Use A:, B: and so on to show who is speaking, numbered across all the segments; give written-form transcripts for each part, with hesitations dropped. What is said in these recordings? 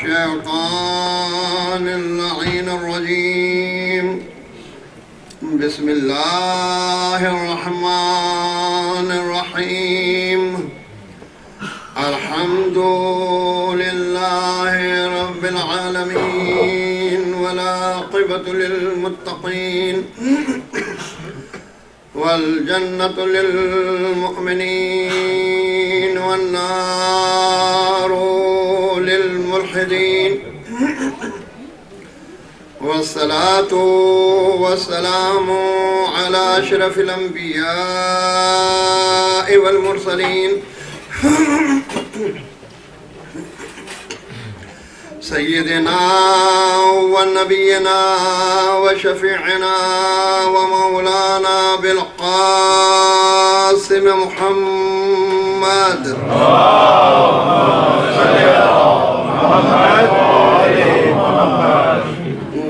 A: الشيطان اللعين الرجيم. بسم الله الرحمن الرحيم. الحمد لله رب العالمين والعاقبة للمتقين والجنة للمؤمنين والنار للملحدين، والصلاة والسلام على أشرف الأنبياء والمرسلين سيدنا ونبينا وشفيعنا ومولانا بالقاسم محمد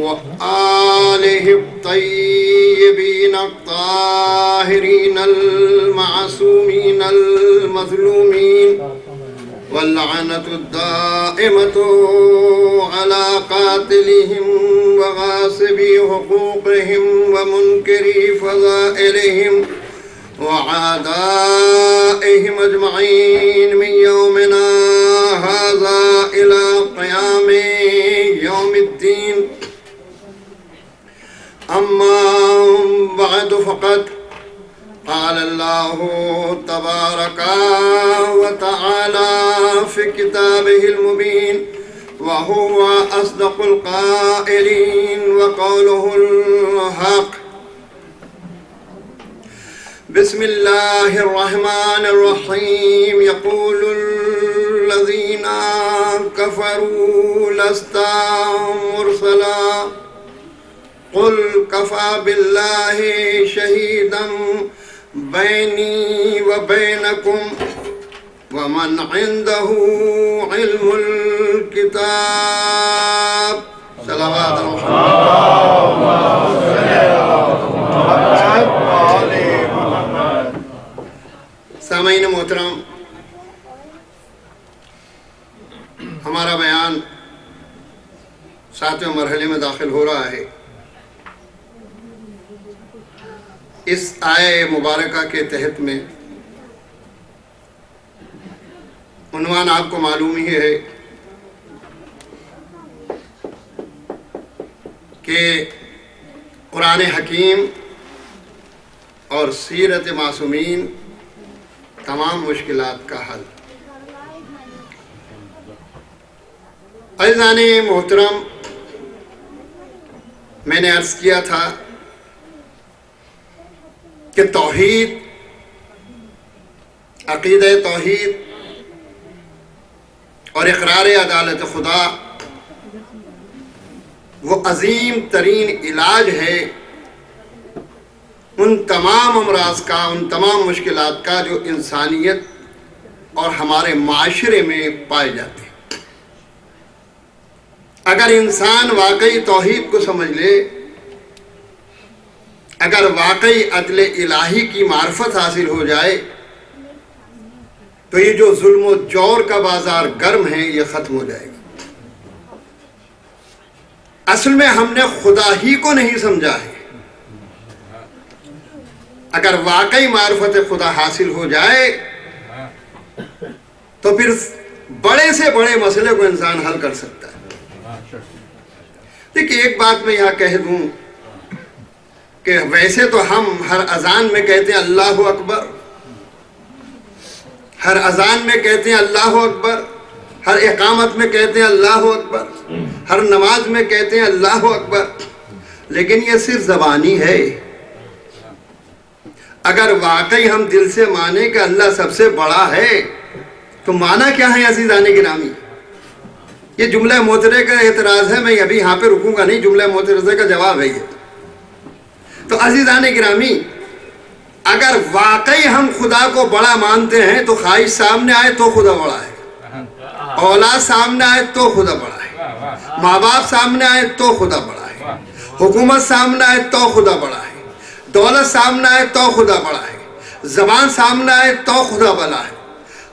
A: وآله الطيبين الطاهرين المعصومين المظلومين، واللعنة الدائمة على قاتلهم وغاصبي حقوقهم ومنكري فضائلهم وعدائهم أجمعين من يومنا هذا إلى قيام يوم الدين. أما بعد فقد قال الله تبارك وتعالى في كتابه المبين، وهو أصدق القائلين وقوله الحق. بسم الله الرحمن الرحيم. يقول الذين كفروا لست مرسلا قل كفى بالله شهيدا بيني وبينكم ومن عنده علم الكتاب. صلوات محمد. سامعین محترم، ہمارا بیان 7ویں مرحلے میں داخل ہو رہا ہے. اس آیہ مبارکہ کے تحت میں عنوان آپ کو معلوم ہی ہے کہ قرآن حکیم اور سیرت معصومین تمام مشکلات کا حل. عزیزان محترم، میں نے عرض کیا تھا کہ توحید، عقیدہ توحید اور اقرار عدالت خدا وہ عظیم ترین علاج ہے ان تمام امراض کا، ان تمام مشکلات کا جو انسانیت اور ہمارے معاشرے میں پائے جاتے ہیں. اگر انسان واقعی توحید کو سمجھ لے، اگر واقعی عدل الہی کی معرفت حاصل ہو جائے، تو یہ جو ظلم و جور کا بازار گرم ہے یہ ختم ہو جائے گا. اصل میں ہم نے خدا ہی کو نہیں سمجھا ہے. اگر واقعی معرفت خدا حاصل ہو جائے تو پھر بڑے سے بڑے مسئلے کو انسان حل کر سکتا ہے. دیکھیں، ایک بات میں یہاں کہہ دوں کہ ویسے تو ہم ہر اذان میں کہتے ہیں اللہ اکبر، ہر اذان میں کہتے ہیں اللہ اکبر، ہر اقامت میں کہتے ہیں اللہ اکبر، ہر نماز میں کہتے ہیں اللہ اکبر، لیکن یہ صرف زبانی ہے. اگر واقعی ہم دل سے مانیں کہ اللہ سب سے بڑا ہے تو معنی کیا ہے عزیزان گرامی؟ یہ جملہ معترضہ کا اعتراض ہے، میں ابھی یہاں پہ رکوں گا نہیں، جملہ معترضہ کا جواب ہے یہ. تو عزیزان گرامی، اگر واقعی ہم خدا کو بڑا مانتے ہیں تو خواہش سامنے آئے تو خدا بڑا ہے، اولاد سامنے آئے تو خدا بڑا ہے، ماں باپ سامنے آئے تو خدا بڑا ہے، حکومت سامنے آئے تو خدا بڑا ہے، دولت سامنے آئے تو خدا بڑا ہے، زبان سامنے آئے تو خدا بڑا ہے،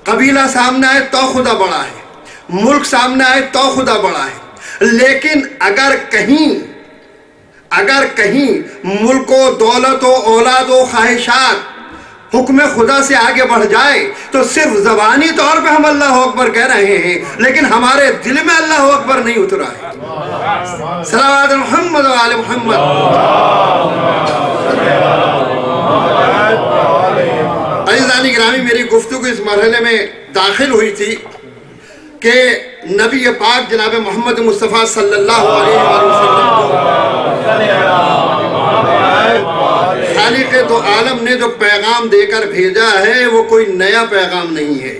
A: قبیلہ سامنے آئے تو خدا بڑا ہے، ملک سامنے آئے تو خدا بڑا ہے، لیکن اگر کہیں ملک و دولت و اولاد و خواہشات حکم خدا سے آگے بڑھ جائے تو صرف زبانی طور پہ ہم اللہ اکبر کہہ رہے ہیں، لیکن ہمارے دل میں اللہ اکبر نہیں اترا ہے۔ صلوات محمد و آل محمد۔ عزیزان گرامی، میری گفتگو اس مرحلے میں داخل ہوئی تھی کہ نبی پاک جناب محمد مصطفیٰ صلی اللہ علیہ وسلم کو خالق دو عالم نے جو پیغام دے کر بھیجا ہے وہ کوئی نیا پیغام نہیں ہے،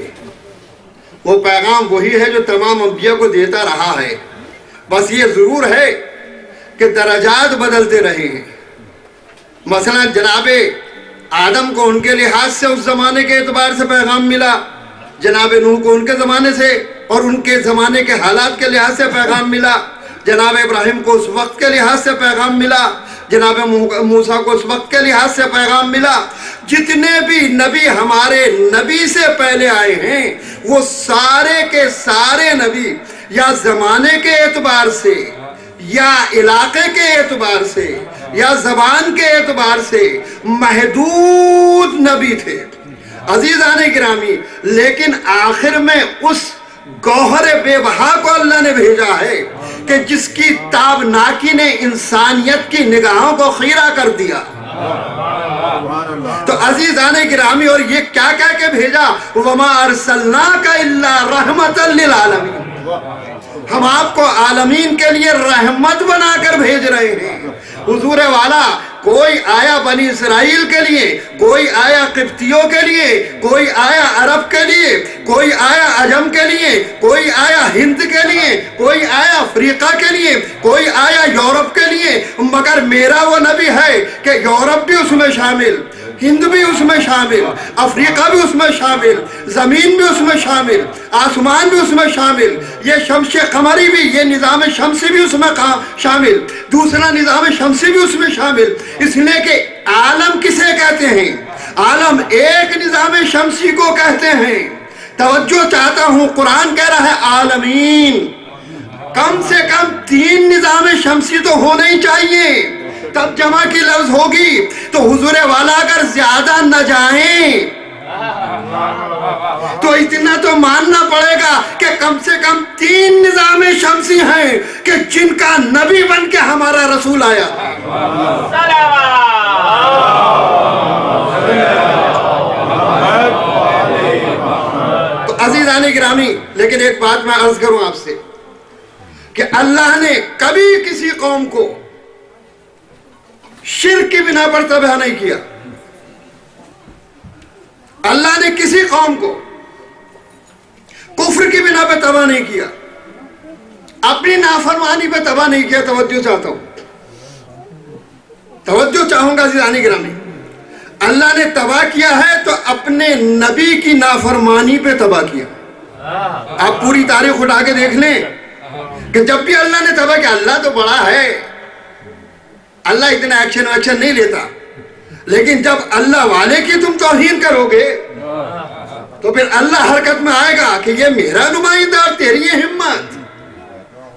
A: وہ پیغام وہی ہے جو تمام انبیاء کو دیتا رہا ہے، بس یہ ضرور ہے کہ درجات بدلتے رہے ہیں۔ مثلا جناب آدم کو ان کے لحاظ سے اس زمانے کے اعتبار سے پیغام ملا، جناب نوح کو ان کے زمانے سے اور ان کے زمانے کے حالات کے لحاظ سے پیغام ملا، جناب ابراہیم کو اس وقت کے لحاظ سے پیغام ملا، جناب موسیٰ کو اس وقت کے لحاظ سے پیغام ملا۔ جتنے بھی نبی ہمارے نبی سے پہلے آئے ہیں وہ سارے کے سارے نبی یا زمانے کے اعتبار سے یا علاقے کے اعتبار سے یا زبان کے اعتبار سے محدود نبی تھے عزیزان گرامی، لیکن آخر میں اس گوہر بے بہا کو اللہ نے بھیجا ہے کہ جس کی تابناکی نے انسانیت کی نگاہوں کو خیرہ کر دیا۔ تو عزیزان گرامی، اور یہ کیا کہہ کے بھیجا؟ وَمَا أَرْسَلْنَاكَ إِلَّا رَحْمَةً لِلْعَالَمِينَ، ہم آپ کو عالمین کے لیے رحمت بنا کر بھیج رہے ہیں۔ حضور والا کوئی آیا بنی اسرائیل کے لیے، کوئی آیا قبطیوں کے لیے، کوئی آیا عرب کے لیے، کوئی آیا عجم کے لیے، کوئی آیا ہند کے لیے، کوئی آیا افریقہ کے لیے، کوئی آیا یورپ کے لیے، مگر میرا وہ نبی ہے کہ یورپ بھی اس میں شامل، ہند بھی اس میں شامل، افریقہ بھی اس میں شامل، زمین بھی اس میں شامل، آسمان بھی اس میں شامل، یہ شمس قمری بھی، یہ نظام شمسی بھی اس میں شامل، دوسرا نظام شمسی بھی اس میں شامل، اس لیے کہ عالم کسے کہتے ہیں؟ عالم ایک نظام شمسی کو کہتے ہیں۔ توجہ چاہتا ہوں، قرآن کہہ رہا ہے عالمین، کم سے کم 3 نظام شمسی تو ہونے ہی چاہیے، تب جمع کی لفظ ہوگی۔ تو حضور والا اگر زیادہ نہ جائیں تو اتنا تو ماننا پڑے گا کہ کم سے کم 3 نظام شمسی ہیں کہ جن کا نبی بن کے ہمارا رسول آیا۔ تو عزیزان گرامی، لیکن ایک بات میں عرض کروں آپ سے کہ اللہ نے کبھی کسی قوم کو شرک کی بنا پر تباہ نہیں کیا، اللہ نے کسی قوم کو کفر کی بنا پہ تباہ نہیں کیا، اپنی نافرمانی پہ تباہ نہیں کیا۔ توجہ چاہتا ہوں، توجہ چاہوں گا عزیزان گرامی، اللہ نے تباہ کیا ہے تو اپنے نبی کی نافرمانی پہ تباہ کیا۔ آپ پوری تاریخ اٹھا کے دیکھ لیں کہ جب بھی اللہ نے تباہ کیا، اللہ تو بڑا ہے، اللہ اتنا ایکشن نہیں لیتا، لیکن جب اللہ والے کی تم توہین کرو گے تو پھر اللہ حرکت میں آئے گا کہ یہ میرا نمائندہ اور تیری یہ ہمت،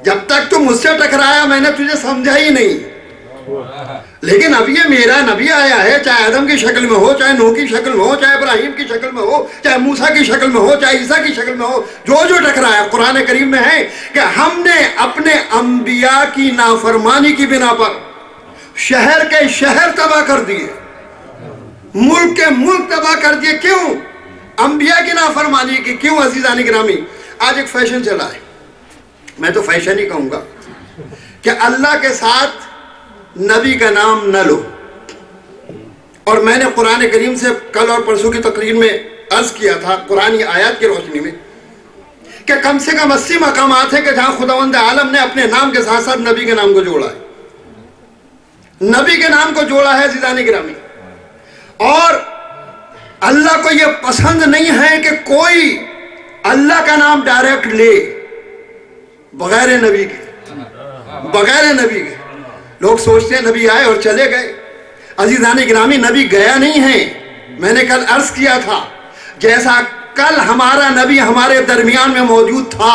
A: جب تک تم مجھ سے ٹکرایا میں نے تجھے سمجھا ہی نہیں، لیکن اب یہ میرا نبی آیا ہے، چاہے آدم کی شکل میں ہو، چاہے نوح کی شکل میں ہو، چاہے ابراہیم کی شکل میں ہو، چاہے موسیٰ کی شکل میں ہو، چاہے عیسیٰ کی شکل میں ہو، جو ٹکرایا۔ قرآن کریم میں ہے کہ ہم نے اپنے انبیاء کی نافرمانی کی بنا پر شہر کے شہر تباہ کر دیے، ملک کے ملک تباہ کر دیے۔ کیوں؟ انبیاء کی نافرمانی کی۔ کیوں عزیزان گرامی؟ آج ایک فیشن چلا ہے، میں تو فیشن ہی کہوں گا، کہ اللہ کے ساتھ نبی کا نام نہ لو۔ اور میں نے قرآن کریم سے کل اور پرسوں کی تقریر میں عرض کیا تھا، قرآنی آیات کی روشنی میں، کہ کم سے کم 80 مقامات ہیں کہ جہاں خداوند عالم نے اپنے نام کے ساتھ ساتھ نبی کے نام کو جوڑا ہے، نبی کے نام کو جوڑا ہے عزیزان گرامی۔ اور اللہ کو یہ پسند نہیں ہے کہ کوئی اللہ کا نام ڈائریکٹ لے بغیر نبی کے، بغیر نبی کے۔ لوگ سوچتے ہیں نبی آئے اور چلے گئے، عزیزان گرامی نبی گیا نہیں ہے۔ میں نے کل عرض کیا تھا، جیسا کل ہمارا نبی ہمارے درمیان میں موجود تھا،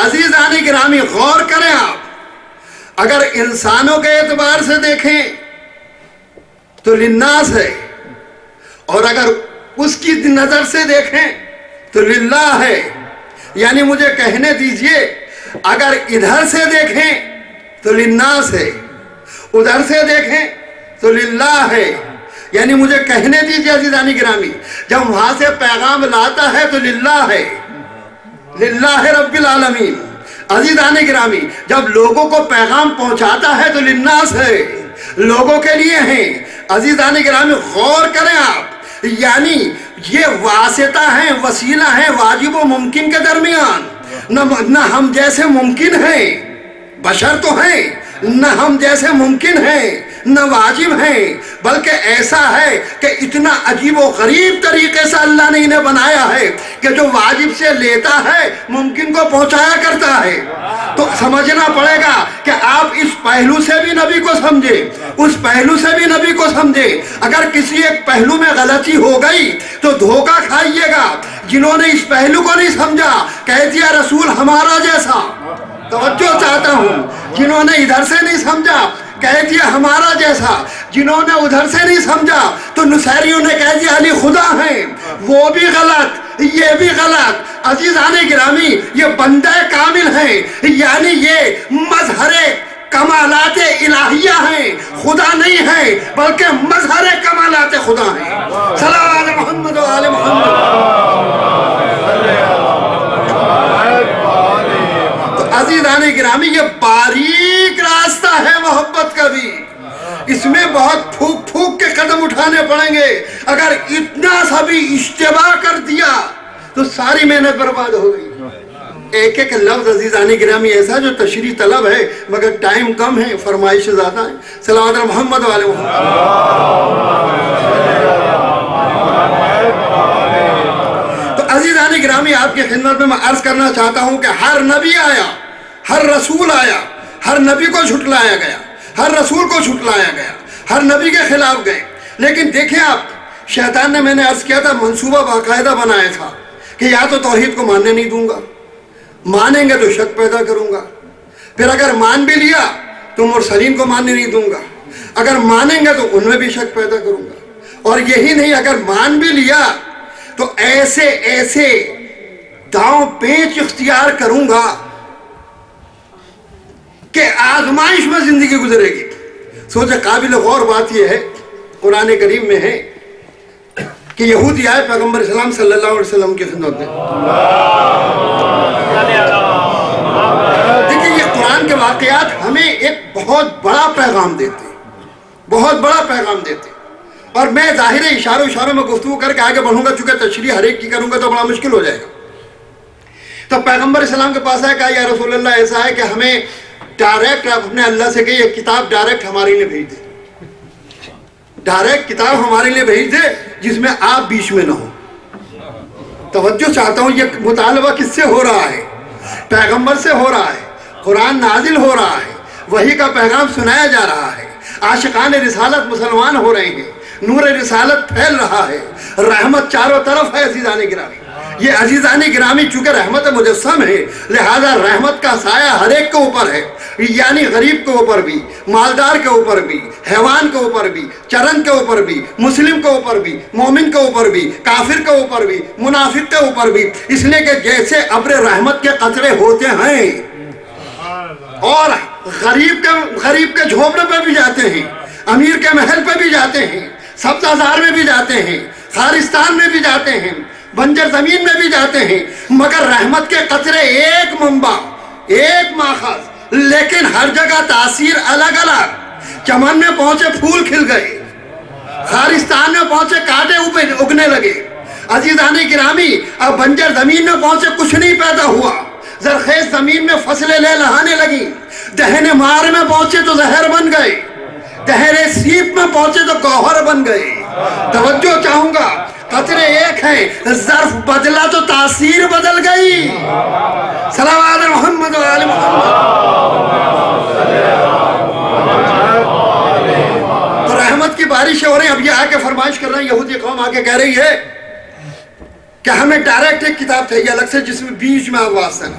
A: عزیزان گرامی غور کریں آپ، اگر انسانوں کے اعتبار سے دیکھیں تو للناس ہے، اور اگر اس کی نظر سے دیکھیں تو للہ ہے. یعنی مجھے کہنے دیجئے، اگر ادھر سے دیکھیں تو للناس ہے، ادھر سے دیکھیں تو للہ ہے. یعنی مجھے کہنے دیجئے عزیزان گرامی، جب وہاں سے پیغام لاتا ہے تو للہ ہے، للہ رب العالمین. عزیزان گرامی جب لوگوں کو پیغام پہنچاتا ہے تو للناس ہے، لوگوں کے لیے ہیں. عزیزان گرامی غور کریں آپ، یعنی یہ واسطہ ہیں، وسیلہ ہیں واجب و ممکن کے درمیان. نہ ہم جیسے ممکن ہیں، بشر تو ہیں، نہ ہم جیسے ممکن ہیں، نہ واجب ہیں، بلکہ ایسا ہے کہ اتنا عجیب و غریب طریقے سے اللہ نے انہیں بنایا ہے کہ جو واجب سے لیتا ہے ممکن کو پہنچایا کرتا ہے. تو سمجھنا پڑے گا کہ آپ اس پہلو سے بھی نبی کو سمجھے، اس پہلو سے بھی نبی کو سمجھے. اگر کسی ایک پہلو میں غلطی ہو گئی تو دھوکہ کھائیے گا. جنہوں نے اس پہلو کو نہیں سمجھا کہہ دیا رسول ہمارا جیسا. توجہ چاہتا ہوں، جنہوں نے ادھر سے نہیں سمجھا کہہ دیا ہمارا جیسا. جنہوں نے ادھر سے نہیں سمجھا تو نصیریوں نے کہہ دیا علی خدا ہیں، وہ بھی غلط، یہ بھی غلط. عزیزان گرامی یہ بندہ کامل ہیں، یعنی یہ مظہر کمالات الہیہ ہیں، خدا نہیں ہیں بلکہ مظہر کمالات خدا ہیں. صلی علی محمد و آل محمد. عزیزان گرامی یہ باریک راستہ ہے محبت کا بھی، اس میں بہت پھوک پھوک کے قدم اٹھانے پڑیں گے. اگر اتنا سا بھی اشتباہ کر دیا تو ساری محنت برباد ہو گئی. ایک ایک لفظ عزیزان گرامی ایسا جو تشریح طلب ہے مگر ٹائم کم ہے، فرمائش زیادہ ہے. صلوات محمد و آل محمد. تو عزیزان گرامی آپ کی خدمت میں عرض کرنا چاہتا ہوں کہ ہر نبی آیا، ہر رسول آیا، ہر نبی کو جھٹلایا گیا، ہر رسول کو جھٹلایا گیا، ہر نبی کے خلاف گئے. لیکن دیکھیں آپ، شیطان نے، میں نے عرض کیا تھا، منصوبہ باقاعدہ بنایا تھا کہ یا تو توحید کو ماننے نہیں دوں گا، مانیں گے تو شک پیدا کروں گا، پھر اگر مان بھی لیا تو مرسلین کو ماننے نہیں دوں گا، اگر مانیں گے تو ان میں بھی شک پیدا کروں گا، اور یہی نہیں اگر مان بھی لیا تو ایسے ایسے داؤں پیچ اختیار کروں گا کہ آزمائش میں زندگی گزرے گی. سوچے قابل غور بات یہ ہے، قرآن کریم میں ہے کہ یہودی آئے پیغمبر اسلام صلی اللہ علیہ وسلم کی خدمت میں. دیکھیں یہ قرآن کے واقعات ہمیں ایک بہت بڑا پیغام دیتے ہیں، بہت بڑا پیغام دیتے ہیں. اور میں ظاہر اشاروں میں گفتگو کر کے آگے بڑھوں گا، چونکہ تشریح ہر ایک کی کروں گا تو بڑا مشکل ہو جائے گا. تو پیغمبر اسلام کے پاس آئے، کہا یا رسول اللہ ایسا ہے کہ ہمیں ڈائریکٹ آپ اپنے اللہ سے کہیے کتاب ڈائریکٹ ہمارے لیے بھیج دے، ڈائریکٹ کتاب ہمارے لیے بھیج دے جس میں آپ بیچ میں نہ ہو. توجہ چاہتا ہوں، یہ مطالبہ کس سے ہو رہا ہے؟ پیغمبر سے ہو رہا ہے، قرآن نازل ہو رہا ہے، وحی کا پیغام سنایا جا رہا ہے، عاشقان رسالت مسلمان ہو رہے ہیں، نور رسالت پھیل رہا ہے، رحمت چاروں طرف ہے. عزیزان گرامی یہ عزیزان گرامی چونکہ رحمت مجسم ہے لہذا رحمت کا سایہ ہر ایک کے اوپر ہے، یعنی غریب کے اوپر بھی، مالدار کے اوپر بھی، حیوان کے اوپر بھی، چرن کے اوپر بھی، مسلم کے اوپر بھی، مومن کے اوپر بھی، کافر کے اوپر بھی، منافق کے اوپر بھی. اس لیے کہ جیسے ابر رحمت کے قطرے ہوتے ہیں اور غریب کے جھوپڑے پہ بھی جاتے ہیں، امیر کے محل پہ بھی جاتے ہیں، سبزہ زار میں بھی جاتے ہیں، خارستان میں بھی جاتے ہیں، بنجر زمین میں بھی جاتے ہیں، مگر رحمت کے قطرے ایک منبع، ایک ماخذ، لیکن ہر جگہ تاثیر الگ الگ. چمن میں پہنچے پھول کھل گئے، خارستان میں پہنچے کانٹے اگنے لگے. عزیزان گرامی اب بنجر زمین میں پہنچے کچھ نہیں پیدا ہوا، زرخیز زمین میں فصلیں لے لہانے لگیں. دہنے مار میں پہنچے تو زہر بن گئے، دہرے سیپ میں پہنچے تو گوہر بن گئے. توجہ چاہوں گا، قطرے ایک ہیں، ظرف بدلا تو تاثیر بدل گئی. صلوات محمد و آل محمد. تو رحمت کی بارشیں ہو رہی ہیں. اب یہ آ کے فرمائش کر رہے ہیں، یہودی قوم آ کے کہہ رہی ہے کہ ہمیں ڈائریکٹ ایک کتاب چاہیے الگ سے جس میں بیچ میں آپ واسطہ نہ.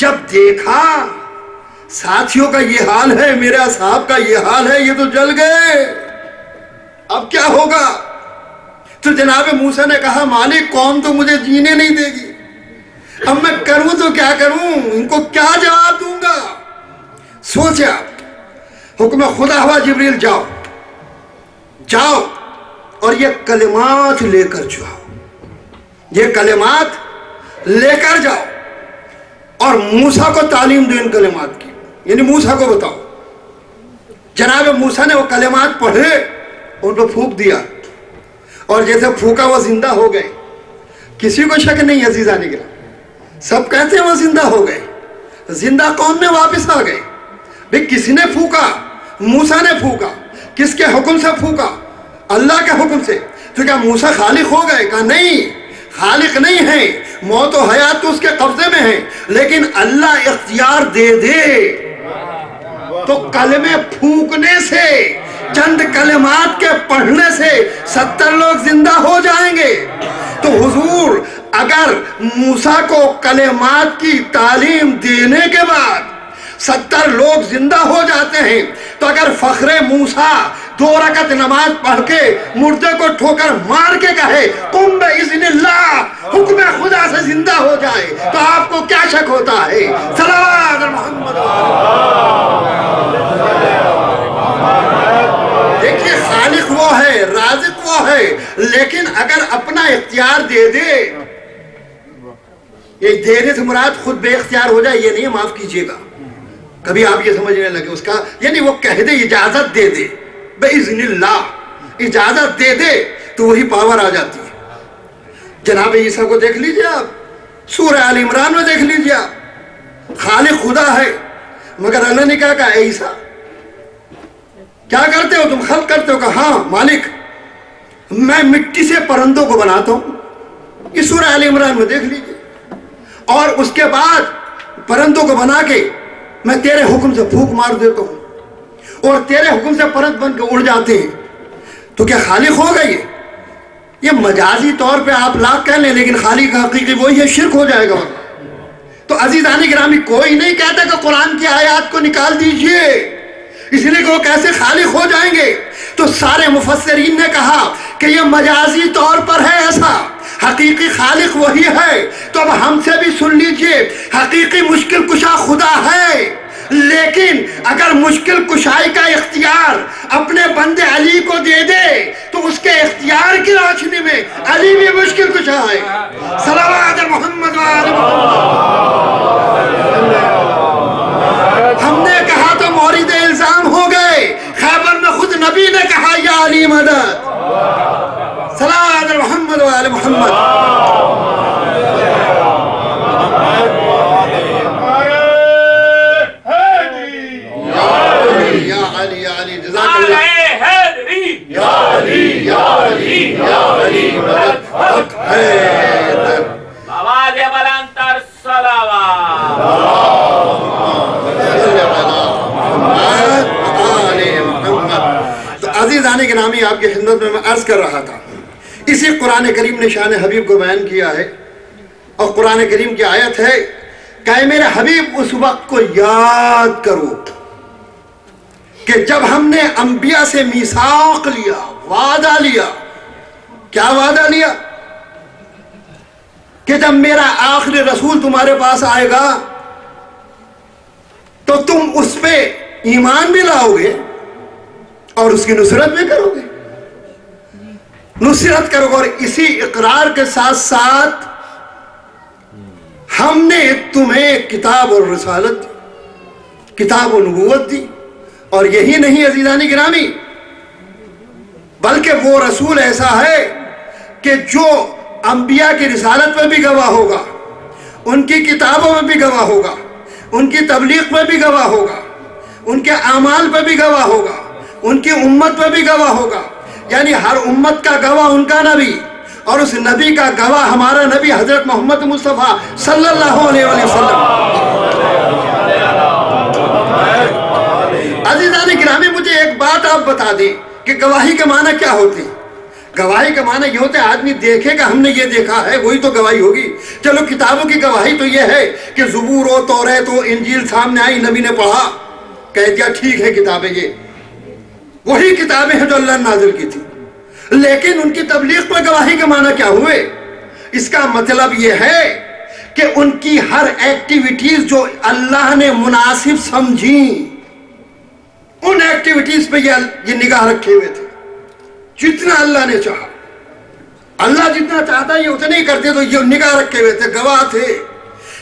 A: جب دیکھا ساتھیوں کا یہ حال ہے، میرے اصحاب کا یہ حال ہے، یہ تو جل گئے، اب کیا ہوگا؟ تو جناب موسیٰ نے کہا مالک قوم تو مجھے جینے نہیں دے گی، اب میں کروں تو کیا کروں، ان کو کیا جواب دوں گا؟ سوچا، حکم خدا ہوا جبریل جاؤ جاؤ اور یہ کلمات لے کر جاؤ، یہ کلمات لے کر جاؤ اور موسیٰ کو تعلیم دو ان کلمات کی، یعنی موسیٰ کو بتاؤ۔ جناب موسیٰ نے وہ کلمات پڑھے، ان کو پھونک دیا اور جیسے پھونکا وہ زندہ ہو گئے۔ کسی کو شک نہیں عزیزان گرامی، سب کہتے ہیں وہ زندہ ہو گئے، زندہ قوم میں واپس آ گئے۔ بھئی کسی نے پھونکا؟ موسیٰ نے پھونکا۔ کس کے حکم سے پھونکا؟ اللہ کے حکم سے۔ تو کیا موسیٰ خالق ہو گئے؟ کہا نہیں، خالق نہیں ہے، موت و حیات تو اس کے قبضے میں ہے، لیکن اللہ اختیار دے دے تو کلمے پھونکنے سے، چند کلمات کے پڑھنے سے 70 لوگ زندہ ہو جائیں گے۔ تو حضور اگر موسیٰ کو کلمات کی تعلیم دینے کے بعد 70 لوگ زندہ ہو جاتے ہیں، تو اگر فخر موسیٰ 2 رکعت نماز پڑھ کے مردے کو ٹھوکر مار کے کہے قم بإذن اللہ، حکم خدا سے زندہ ہو جائے، تو آپ کو کیا شک ہوتا ہے؟ صلوات محمد۔ دیکھیے خالق وہ ہے، رازق وہ ہے، لیکن اگر اپنا اختیار دے دے، یہ دینے سے مراد خود بے اختیار ہو جائے یہ نہیں ہے، معاف کیجئے گا، کبھی آپ یہ سمجھنے لگے اس کا، یعنی وہ کہہ دے، اجازت دے دے، بِإِذْنِ اللہ، اجازت دے دے تو وہی پاور آ جاتی ہے۔ جناب عیسیٰ کو دیکھ لیجئے آپ، سورہ آل عمران میں دیکھ لیجئے آپ، خالق خدا ہے، مگر اللہ نے کہا اے عیسیٰ کیا کرتے ہو تم؟ خلق کرتے ہو؟ کہا ہاں مالک، میں مٹی سے پرندوں کو بناتا ہوں، یہ سورہ آل عمران میں دیکھ لیجئے، اور اس کے بعد پرندوں کو بنا کے میں تیرے حکم سے پھونک مار دیتا ہوں اور تیرے حکم سے پرند بن کے اڑ جاتے ہیں، تو کیا خالق ہو گئی ہے؟ یہ مجازی طور پہ آپ لاکھ کہہ لیں، لیکن خالق حقیقی وہی ہے، شرک ہو جائے گا۔ تو عزیزان گرامی کوئی نہیں کہتا کہ قرآن کی آیات کو نکال دیجئے، اس لیے کہ وہ کیسے خالق ہو جائیں گے؟ تو سارے مفسرین نے کہا کہ یہ مجازی طور پر ہے ایسا، حقیقی خالق وہی ہے۔ تو اب ہم سے بھی سن لیجئے، حقیقی مشکل کشا خدا ہے، لیکن اگر مشکل کشائی کا اختیار اپنے بندے علی کو دے دے تو اس کے اختیار کی روشنی میں علی بھی مشکل کشا ہے۔ صلوات محمد و آل محمد۔ ہم نے کہا تو مورد الزام ہو گئے، خیبر میں خود نبی نے کہا یا علی مدد۔ صلوات محمد و آل محمد۔
B: آواز بلندتر صلوات۔
A: تو عزیزان گرامی آپ کی خدمت میں عرض کر رہا تھا، اسی قرآن کریم نے شان حبیب کو بیان کیا ہے، اور قرآن کریم کی آیت ہے کہ اے میرے حبیب اس وقت کو یاد کرو کہ جب ہم نے انبیاء سے میثاق لیا، وعدہ لیا۔ کیا وعدہ لیا؟ کہ جب میرا آخری رسول تمہارے پاس آئے گا تو تم اس پہ ایمان بھی لاؤ گے اور اس کی نصرت بھی کرو گے، نصرت کرو گے، اور اسی اقرار کے ساتھ ساتھ ہم نے تمہیں کتاب اور رسالت دی، کتاب و نبوت دی۔ اور یہی نہیں عزیزان گرامی، بلکہ وہ رسول ایسا ہے کہ جو انبیاء کی رسالت میں بھی گواہ ہوگا، ان کی کتابوں میں بھی گواہ ہوگا، ان کی تبلیغ میں بھی گواہ ہوگا، ان کے اعمال پہ بھی گواہ ہوگا، ان کی امت پہ بھی گواہ ہوگا، یعنی ہر امت کا گواہ ان کا نبی، اور اس نبی کا گواہ ہمارا نبی حضرت محمد مصطفیٰ صلی اللہ علیہ وسلم۔ عزیزان گرامی مجھے ایک بات آپ بتا دیں کہ گواہی کے معنی کیا ہوتے ہیں؟ گواہی کا معنی یہ ہوتا ہے آدمی دیکھے کہ ہم نے یہ دیکھا ہے، وہی تو گواہی ہوگی۔ چلو کتابوں کی گواہی تو یہ ہے کہ زبور و توریت و انجیل سامنے آئی، نبی نے پڑھا، کہہ دیا ٹھیک ہے کتابیں یہ وہی کتابیں ہیں جو اللہ نے نازل کی تھی، لیکن ان کی تبلیغ پر گواہی کا معنی کیا ہوئے؟ اس کا مطلب یہ ہے کہ ان کی ہر ایکٹیویٹیز جو اللہ نے مناسب سمجھی، ان ایکٹیویٹیز پہ یہ نگاہ رکھے ہوئے تھے، جتنا اللہ نے چاہا۔ اللہ جتنا چاہتا یہ اتنے ہی کرتے، تو یہ نگاہ رکھے ہوئے تھے، گواہ تھے۔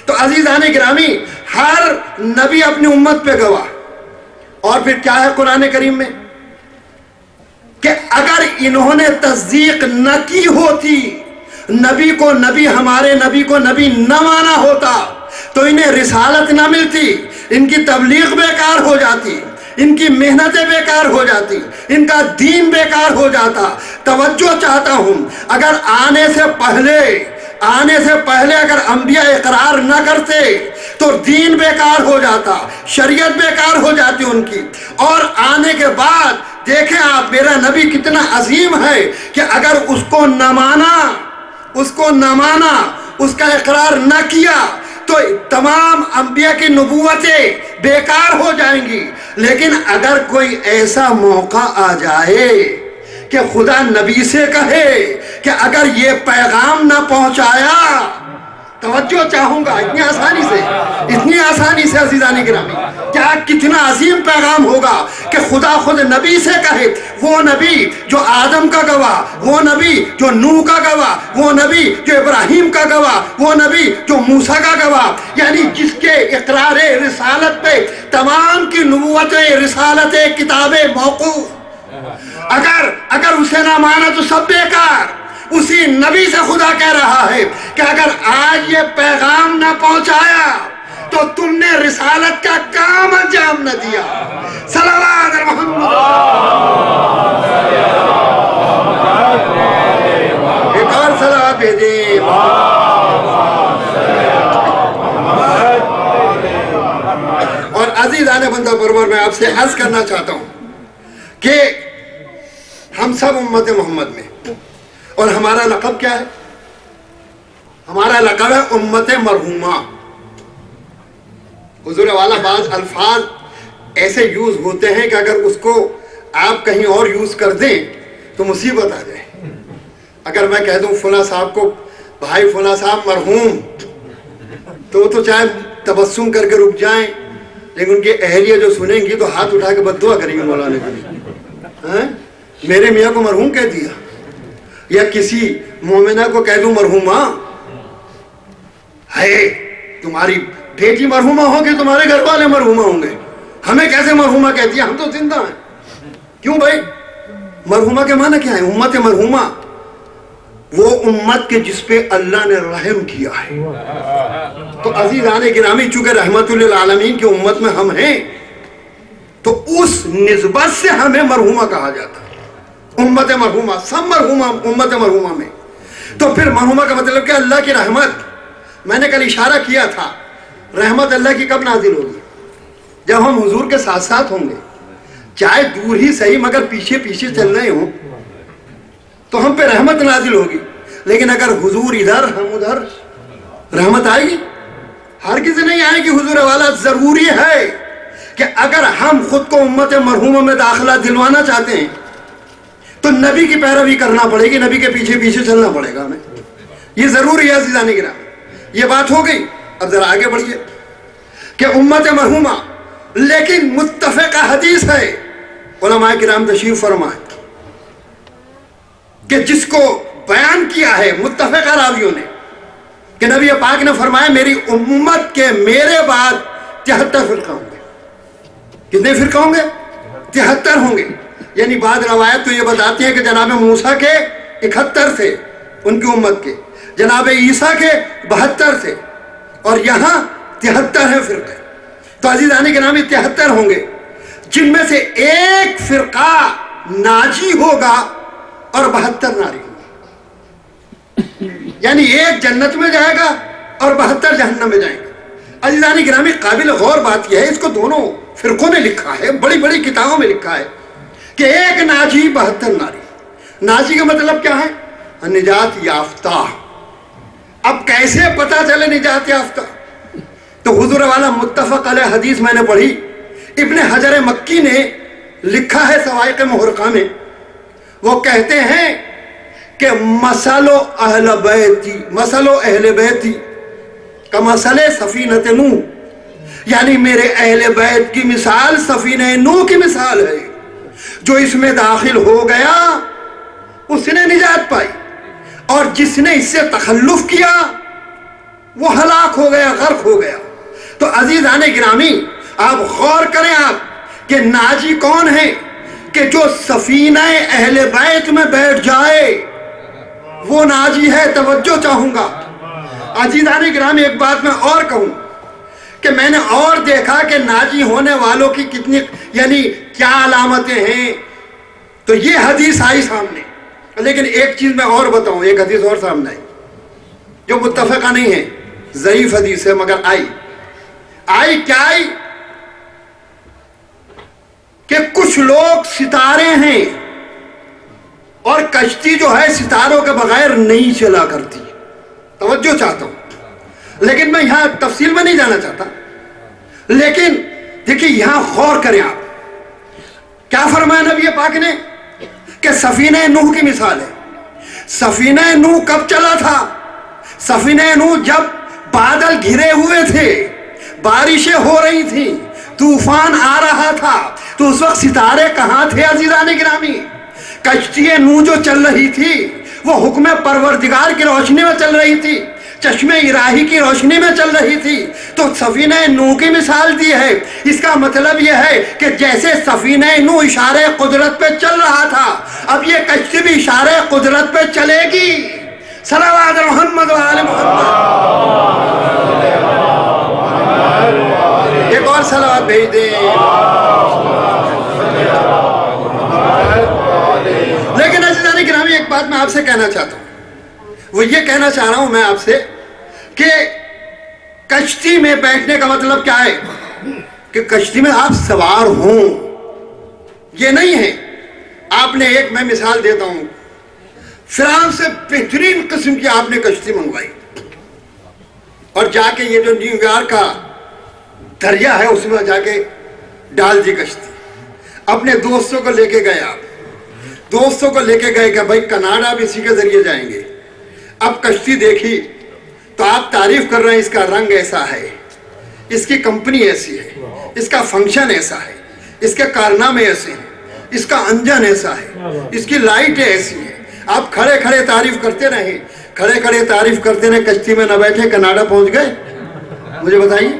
A: تو عزیزان گرامی، ہر نبی اپنی امت پہ گواہ۔ اور پھر کیا ہے قرآن کریم میں کہ اگر انہوں نے تصدیق نہ کی ہوتی، نبی کو نبی، ہمارے نبی کو نبی نہ مانا ہوتا، تو انہیں رسالت نہ ملتی، ان کی تبلیغ بیکار ہو جاتی، ان کی محنتیں بیکار ہو جاتی، ان کا دین بیکار ہو جاتا۔ توجہ چاہتا ہوں، اگر آنے سے پہلے اگر انبیاء اقرار نہ کرتے تو دین بیکار ہو جاتا، شریعت بیکار ہو جاتی ان کی، اور آنے کے بعد دیکھیں آپ میرا نبی کتنا عظیم ہے کہ اگر اس کو نہ مانا، اس کا اقرار نہ کیا تو تمام انبیاء کی نبوتیں بیکار ہو جائیں گی۔ لیکن اگر کوئی ایسا موقع آ جائے کہ خدا نبی سے کہے کہ اگر یہ پیغام نہ پہنچایا، توجہ چاہوں گا، اتنی آسانی سے عزیزان گرامی، کیا کتنا عظیم پیغام ہوگا کہ خدا خود نبی سے کہے، وہ نبی جو آدم کا گواہ، وہ نبی جو نوح کا گواہ، وہ نبی جو ابراہیم کا گواہ، وہ نبی جو موسیٰ کا گواہ، یعنی جس کے اقرار رسالت پہ تمام کی نبوتیں، رسالتیں، کتابیں موقوف۔ اگر اسے نہ مانا تو سب بیکار۔ اسی نبی سے خدا کہہ رہا ہے کہ اگر آج یہ پیغام نہ پہنچایا تو تم نے رسالت کا کام انجام نہ دیا۔ صلوات محمد، ایک اور صلوات بھیجیں۔ اور عزیزان بندہ پرور، میں آپ سے عرض کرنا چاہتا ہوں کہ ہم سب امت محمد میں، اور ہمارا لقب کیا ہے؟ ہمارا لقب ہے امت مرحومہ۔ حضور والا بعض الفاظ ایسے یوز ہوتے ہیں کہ اگر اس کو آپ کہیں اور یوز کر دیں تو مصیبت آ جائے۔ اگر میں کہہ دوں فلاں صاحب کو بھائی فلاں صاحب مرحوم، تو وہ تو چاہے تبسم کر کے رک جائیں، لیکن ان کی اہلیہ جو سنیں گی تو ہاتھ اٹھا کے بد دعا کریں گے مولانا کے لیے۔ میرے میاں کو مرحوم کہہ دیا، یا کسی مومنہ کو کہہ دوں مرحومہ، ہے تمہاری بیٹی مرحومہ ہوگی، تمہارے گھر والے مرحومہ ہوں گے، ہمیں کیسے مرحومہ کہتی ہے؟ ہم تو زندہ ہیں۔ کیوں بھائی؟ مرحومہ کے معنی کیا ہے؟ امت مرحومہ وہ امت کے جس پہ اللہ نے رحم کیا ہے۔ تو عزیزان گرامی، چونکہ رحمت للعالمین کی امت میں ہم ہیں، تو اس نسبت سے ہمیں مرحومہ کہا جاتا ہے۔ امت مرحومہ، سب مرحومہ امت مرحومہ میں۔ تو پھر مرحومہ کا مطلب کہ اللہ کی رحمت، میں نے کل اشارہ کیا تھا، رحمت اللہ کی کب نازل ہوگی؟ جب ہم حضور کے ساتھ ساتھ ہوں گے، چاہے دور ہی صحیح مگر پیچھے پیچھے چل رہے ہوں تو ہم پہ رحمت نازل ہوگی۔ لیکن اگر حضور ادھر ہم ادھر، رحمت آئے گی؟ ہر کسی نہیں آئے گی۔ حضور والا ضروری ہے کہ اگر ہم خود کو امت مرحومہ میں داخلہ دلوانا چاہتے ہیں تو نبی کی پیروی کرنا پڑے گی، نبی کے پیچھے پیچھے چلنا پڑے گا ہمیں، یہ ضروری ہے عزیزان گرامی۔ یہ بات ہو گئی، اب ذرا آگے بڑھیے کہ امت مرحومہ، لیکن متفقہ حدیث ہے، علماء کرام تشریف فرمائے، کہ جس کو بیان کیا ہے متفقہ راویوں نے کہ نبی پاک نے فرمایا میری امت کے میرے بعد 73 فرقہ ہوں گے۔ کتنے فرقہ ہوں گے؟ 73 ہوں گے۔ یعنی بعض روایت تو یہ بتاتی ہیں کہ جناب موسیٰ کے 71 تھے ان کی امت کے، جناب عیسیٰ کے 72 تھے، اور یہاں 73 ہیں فرقے۔ تو عزیزان گرامی 73 ہوں گے، جن میں سے ایک فرقہ ناجی ہوگا اور 72 ناری ہوگا۔ یعنی ایک جنت میں جائے گا اور 72 جہنم میں جائیں گے۔ عزیزان گرامی قابل غور بات یہ ہے، اس کو دونوں فرقوں نے لکھا ہے، بڑی بڑی کتابوں میں لکھا ہے کہ ایک ناجی 72 ناری۔ ناجی کا مطلب کیا ہے؟ نجات یافتہ۔ اب کیسے پتا چلے نجات یافتہ؟ تو حضور والا متفق علیہ حدیث میں نے پڑھی، ابن حجر مکی نے لکھا ہے سوائق محرقہ میں، وہ کہتے ہیں کہ مثل اہل بیتی کمثل سفینۃ نوح، یعنی میرے اہل بیت کی مثال سفینہ نوح کی مثال ہے، جو اس میں داخل ہو گیا اس نے نجات پائی، اور جس نے اس سے تخلف کیا وہ ہلاک ہو گیا، غرق ہو گیا۔ تو عزیزان گرامی آپ غور کریں آپ کہ ناجی کون ہے؟ کہ جو سفینہ اہل بیت میں بیٹھ جائے وہ ناجی ہے۔ توجہ چاہوں گا عزیزان گرامی، ایک بات میں اور کہوں کہ میں نے اور دیکھا کہ ناجی ہونے والوں کی کتنی یعنی کیا علامتیں ہیں، تو یہ حدیث آئی سامنے، لیکن ایک چیز میں اور بتاؤں، ایک حدیث اور سامنے آئی جو متفقہ نہیں ہے، ضعیف حدیث ہے، مگر آئی کیا آئی کہ کچھ لوگ ستارے ہیں اور کشتی جو ہے ستاروں کے بغیر نہیں چلا کرتی۔ توجہ چاہتا ہوں، لیکن میں یہاں تفصیل میں نہیں جانا چاہتا، لیکن دیکھیں یہاں غور کریں آپ، کیا فرمایا نبی پاک نے کہ سفینہ نوح کی مثال ہے۔ سفینہ نوح کب چلا تھا؟ سفینہ نوح جب بادل گھرے ہوئے تھے، بارشیں ہو رہی تھیں، طوفان آ رہا تھا، تو اس وقت ستارے کہاں تھے عزیزان گرامی؟ کشتی نوح جو چل رہی تھی وہ حکم پروردگار کی روشنی میں چل رہی تھی، چشمے الہی کی روشنی میں چل رہی تھی، تو سفینہ نوح کی مثال دی ہے۔ اس کا مطلب یہ ہے کہ جیسے سفینہ نوح اشارے قدرت پہ چل رہا تھا، اب یہ کشتی بھی اشارے قدرت پہ چلے گی۔ صلوات محمد و آل محمد۔ ایک اور صلوات بھیج دیں۔ لیکن عزیزان گرامی ایک بات میں آپ سے کہنا چاہتا ہوں، وہ یہ کہنا چاہ رہا ہوں میں آپ سے کہ کشتی میں بیٹھنے کا مطلب کیا ہے؟ کہ کشتی میں آپ سوار ہوں، یہ نہیں ہے۔ آپ نے ایک میں مثال دیتا ہوں، فرانس سے بہترین قسم کی آپ نے کشتی منگوائی اور جا کے یہ جو نیو یارک کا دریا ہے اس میں جا کے ڈال دی کشتی، اپنے دوستوں کو لے کے گئے، آپ دوستوں کو لے کے گئے کہ بھائی کناڈا بھی اسی کے ذریعے جائیں گے۔ اب کشتی دیکھی تو آپ تعریف کر رہے ہیں، اس کا رنگ ایسا ہے، اس کی کمپنی ایسی ہے، اس کا فنکشن ایسا ہے، اس کے کارنامے ایسے ہیں، اس کا انجن ایسا ہے، اس کی لائٹیں ایسی ہیں۔ آپ کھڑے کھڑے تعریف کرتے رہے، کھڑے کھڑے تعریف کرتے رہے، کشتی میں نہ بیٹھے، کناڈا پہنچ گئے؟ مجھے بتائیے،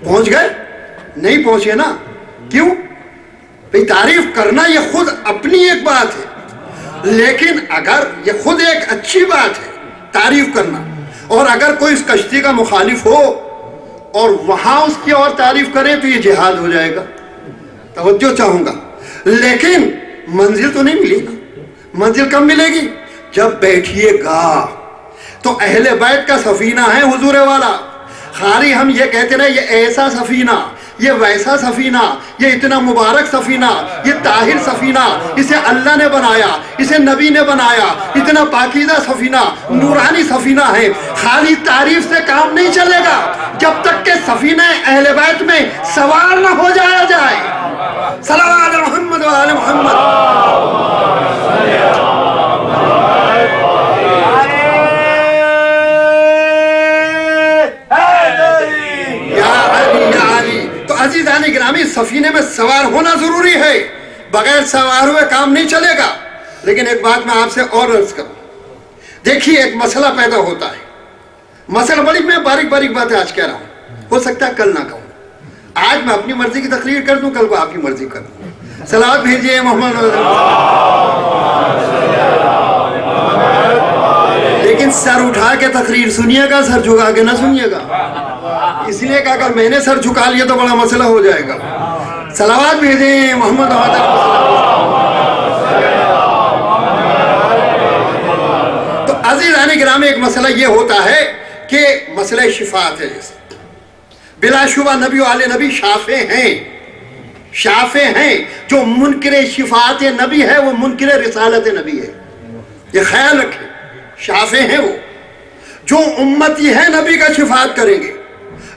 A: پہنچ گئے؟ نہیں پہنچے نا، کیوں؟ بھئی تعریف کرنا یہ خود اپنی ایک بات ہے، لیکن اگر یہ خود ایک اچھی بات ہے تعریف کرنا، اور اگر کوئی اس کشتی کا مخالف ہو اور وہاں اس کی اور تعریف کرے تو یہ جہاد ہو جائے گا۔ توجہ چاہوں گا، لیکن منزل تو نہیں ملی نا۔ منزل کب ملے گی؟ جب بیٹھیے گا۔ تو اہل بیت کا سفینہ ہے حضور والا، خالی ہم یہ کہتے رہے یہ ایسا سفینہ، یہ ویسا سفینہ، یہ اتنا مبارک سفینہ، یہ طاہر سفینہ، اسے اللہ نے بنایا، اسے نبی نے بنایا، اتنا پاکیزہ سفینہ، نورانی سفینہ ہے۔ خالی تعریف سے کام نہیں چلے گا جب تک کہ سفینہ اہل بیت میں سوار نہ ہو جایا جائے۔ صلوات محمد و آل محمد۔ عزیزان گرامی سفینے میں سوار ہونا ضروری ہے، بغیر سوار ہوئے کام نہیں چلے گا۔ لیکن ایک بات میں آپ سے اور عرض کروں، دیکھیے ایک مسئلہ پیدا ہوتا ہے، مسئلہ بڑی میں باریک باریک باتیں آج کہہ رہا ہوں، ہو سکتا ہے کل نہ کہوں، آج میں اپنی مرضی کی تقریر کر دوں، کل کو آپ کی مرضی کر دوں۔ صلوات بھیجئے محمد۔ لیکن سر اٹھا کے تقریر سنیے گا، سر جھکا کے نہ سنیے گا، اس لیے کہ اگر میں نے سر جھکا لیا تو بڑا مسئلہ ہو جائے گا۔ صلوات بھیجیں محمد۔ تو عزیزان گرامی ایک مسئلہ یہ ہوتا ہے کہ مسئلہ شفاعت ہے، جیسے بلا شبہ نبی والے نبی شافع ہیں، شافع ہیں۔ جو منکر شفاعت نبی ہے وہ منکر رسالت نبی ہے۔ یہ خیال رکھیں، شافع ہیں وہ جو امتی ہے نبی کا شفاعت کریں گے،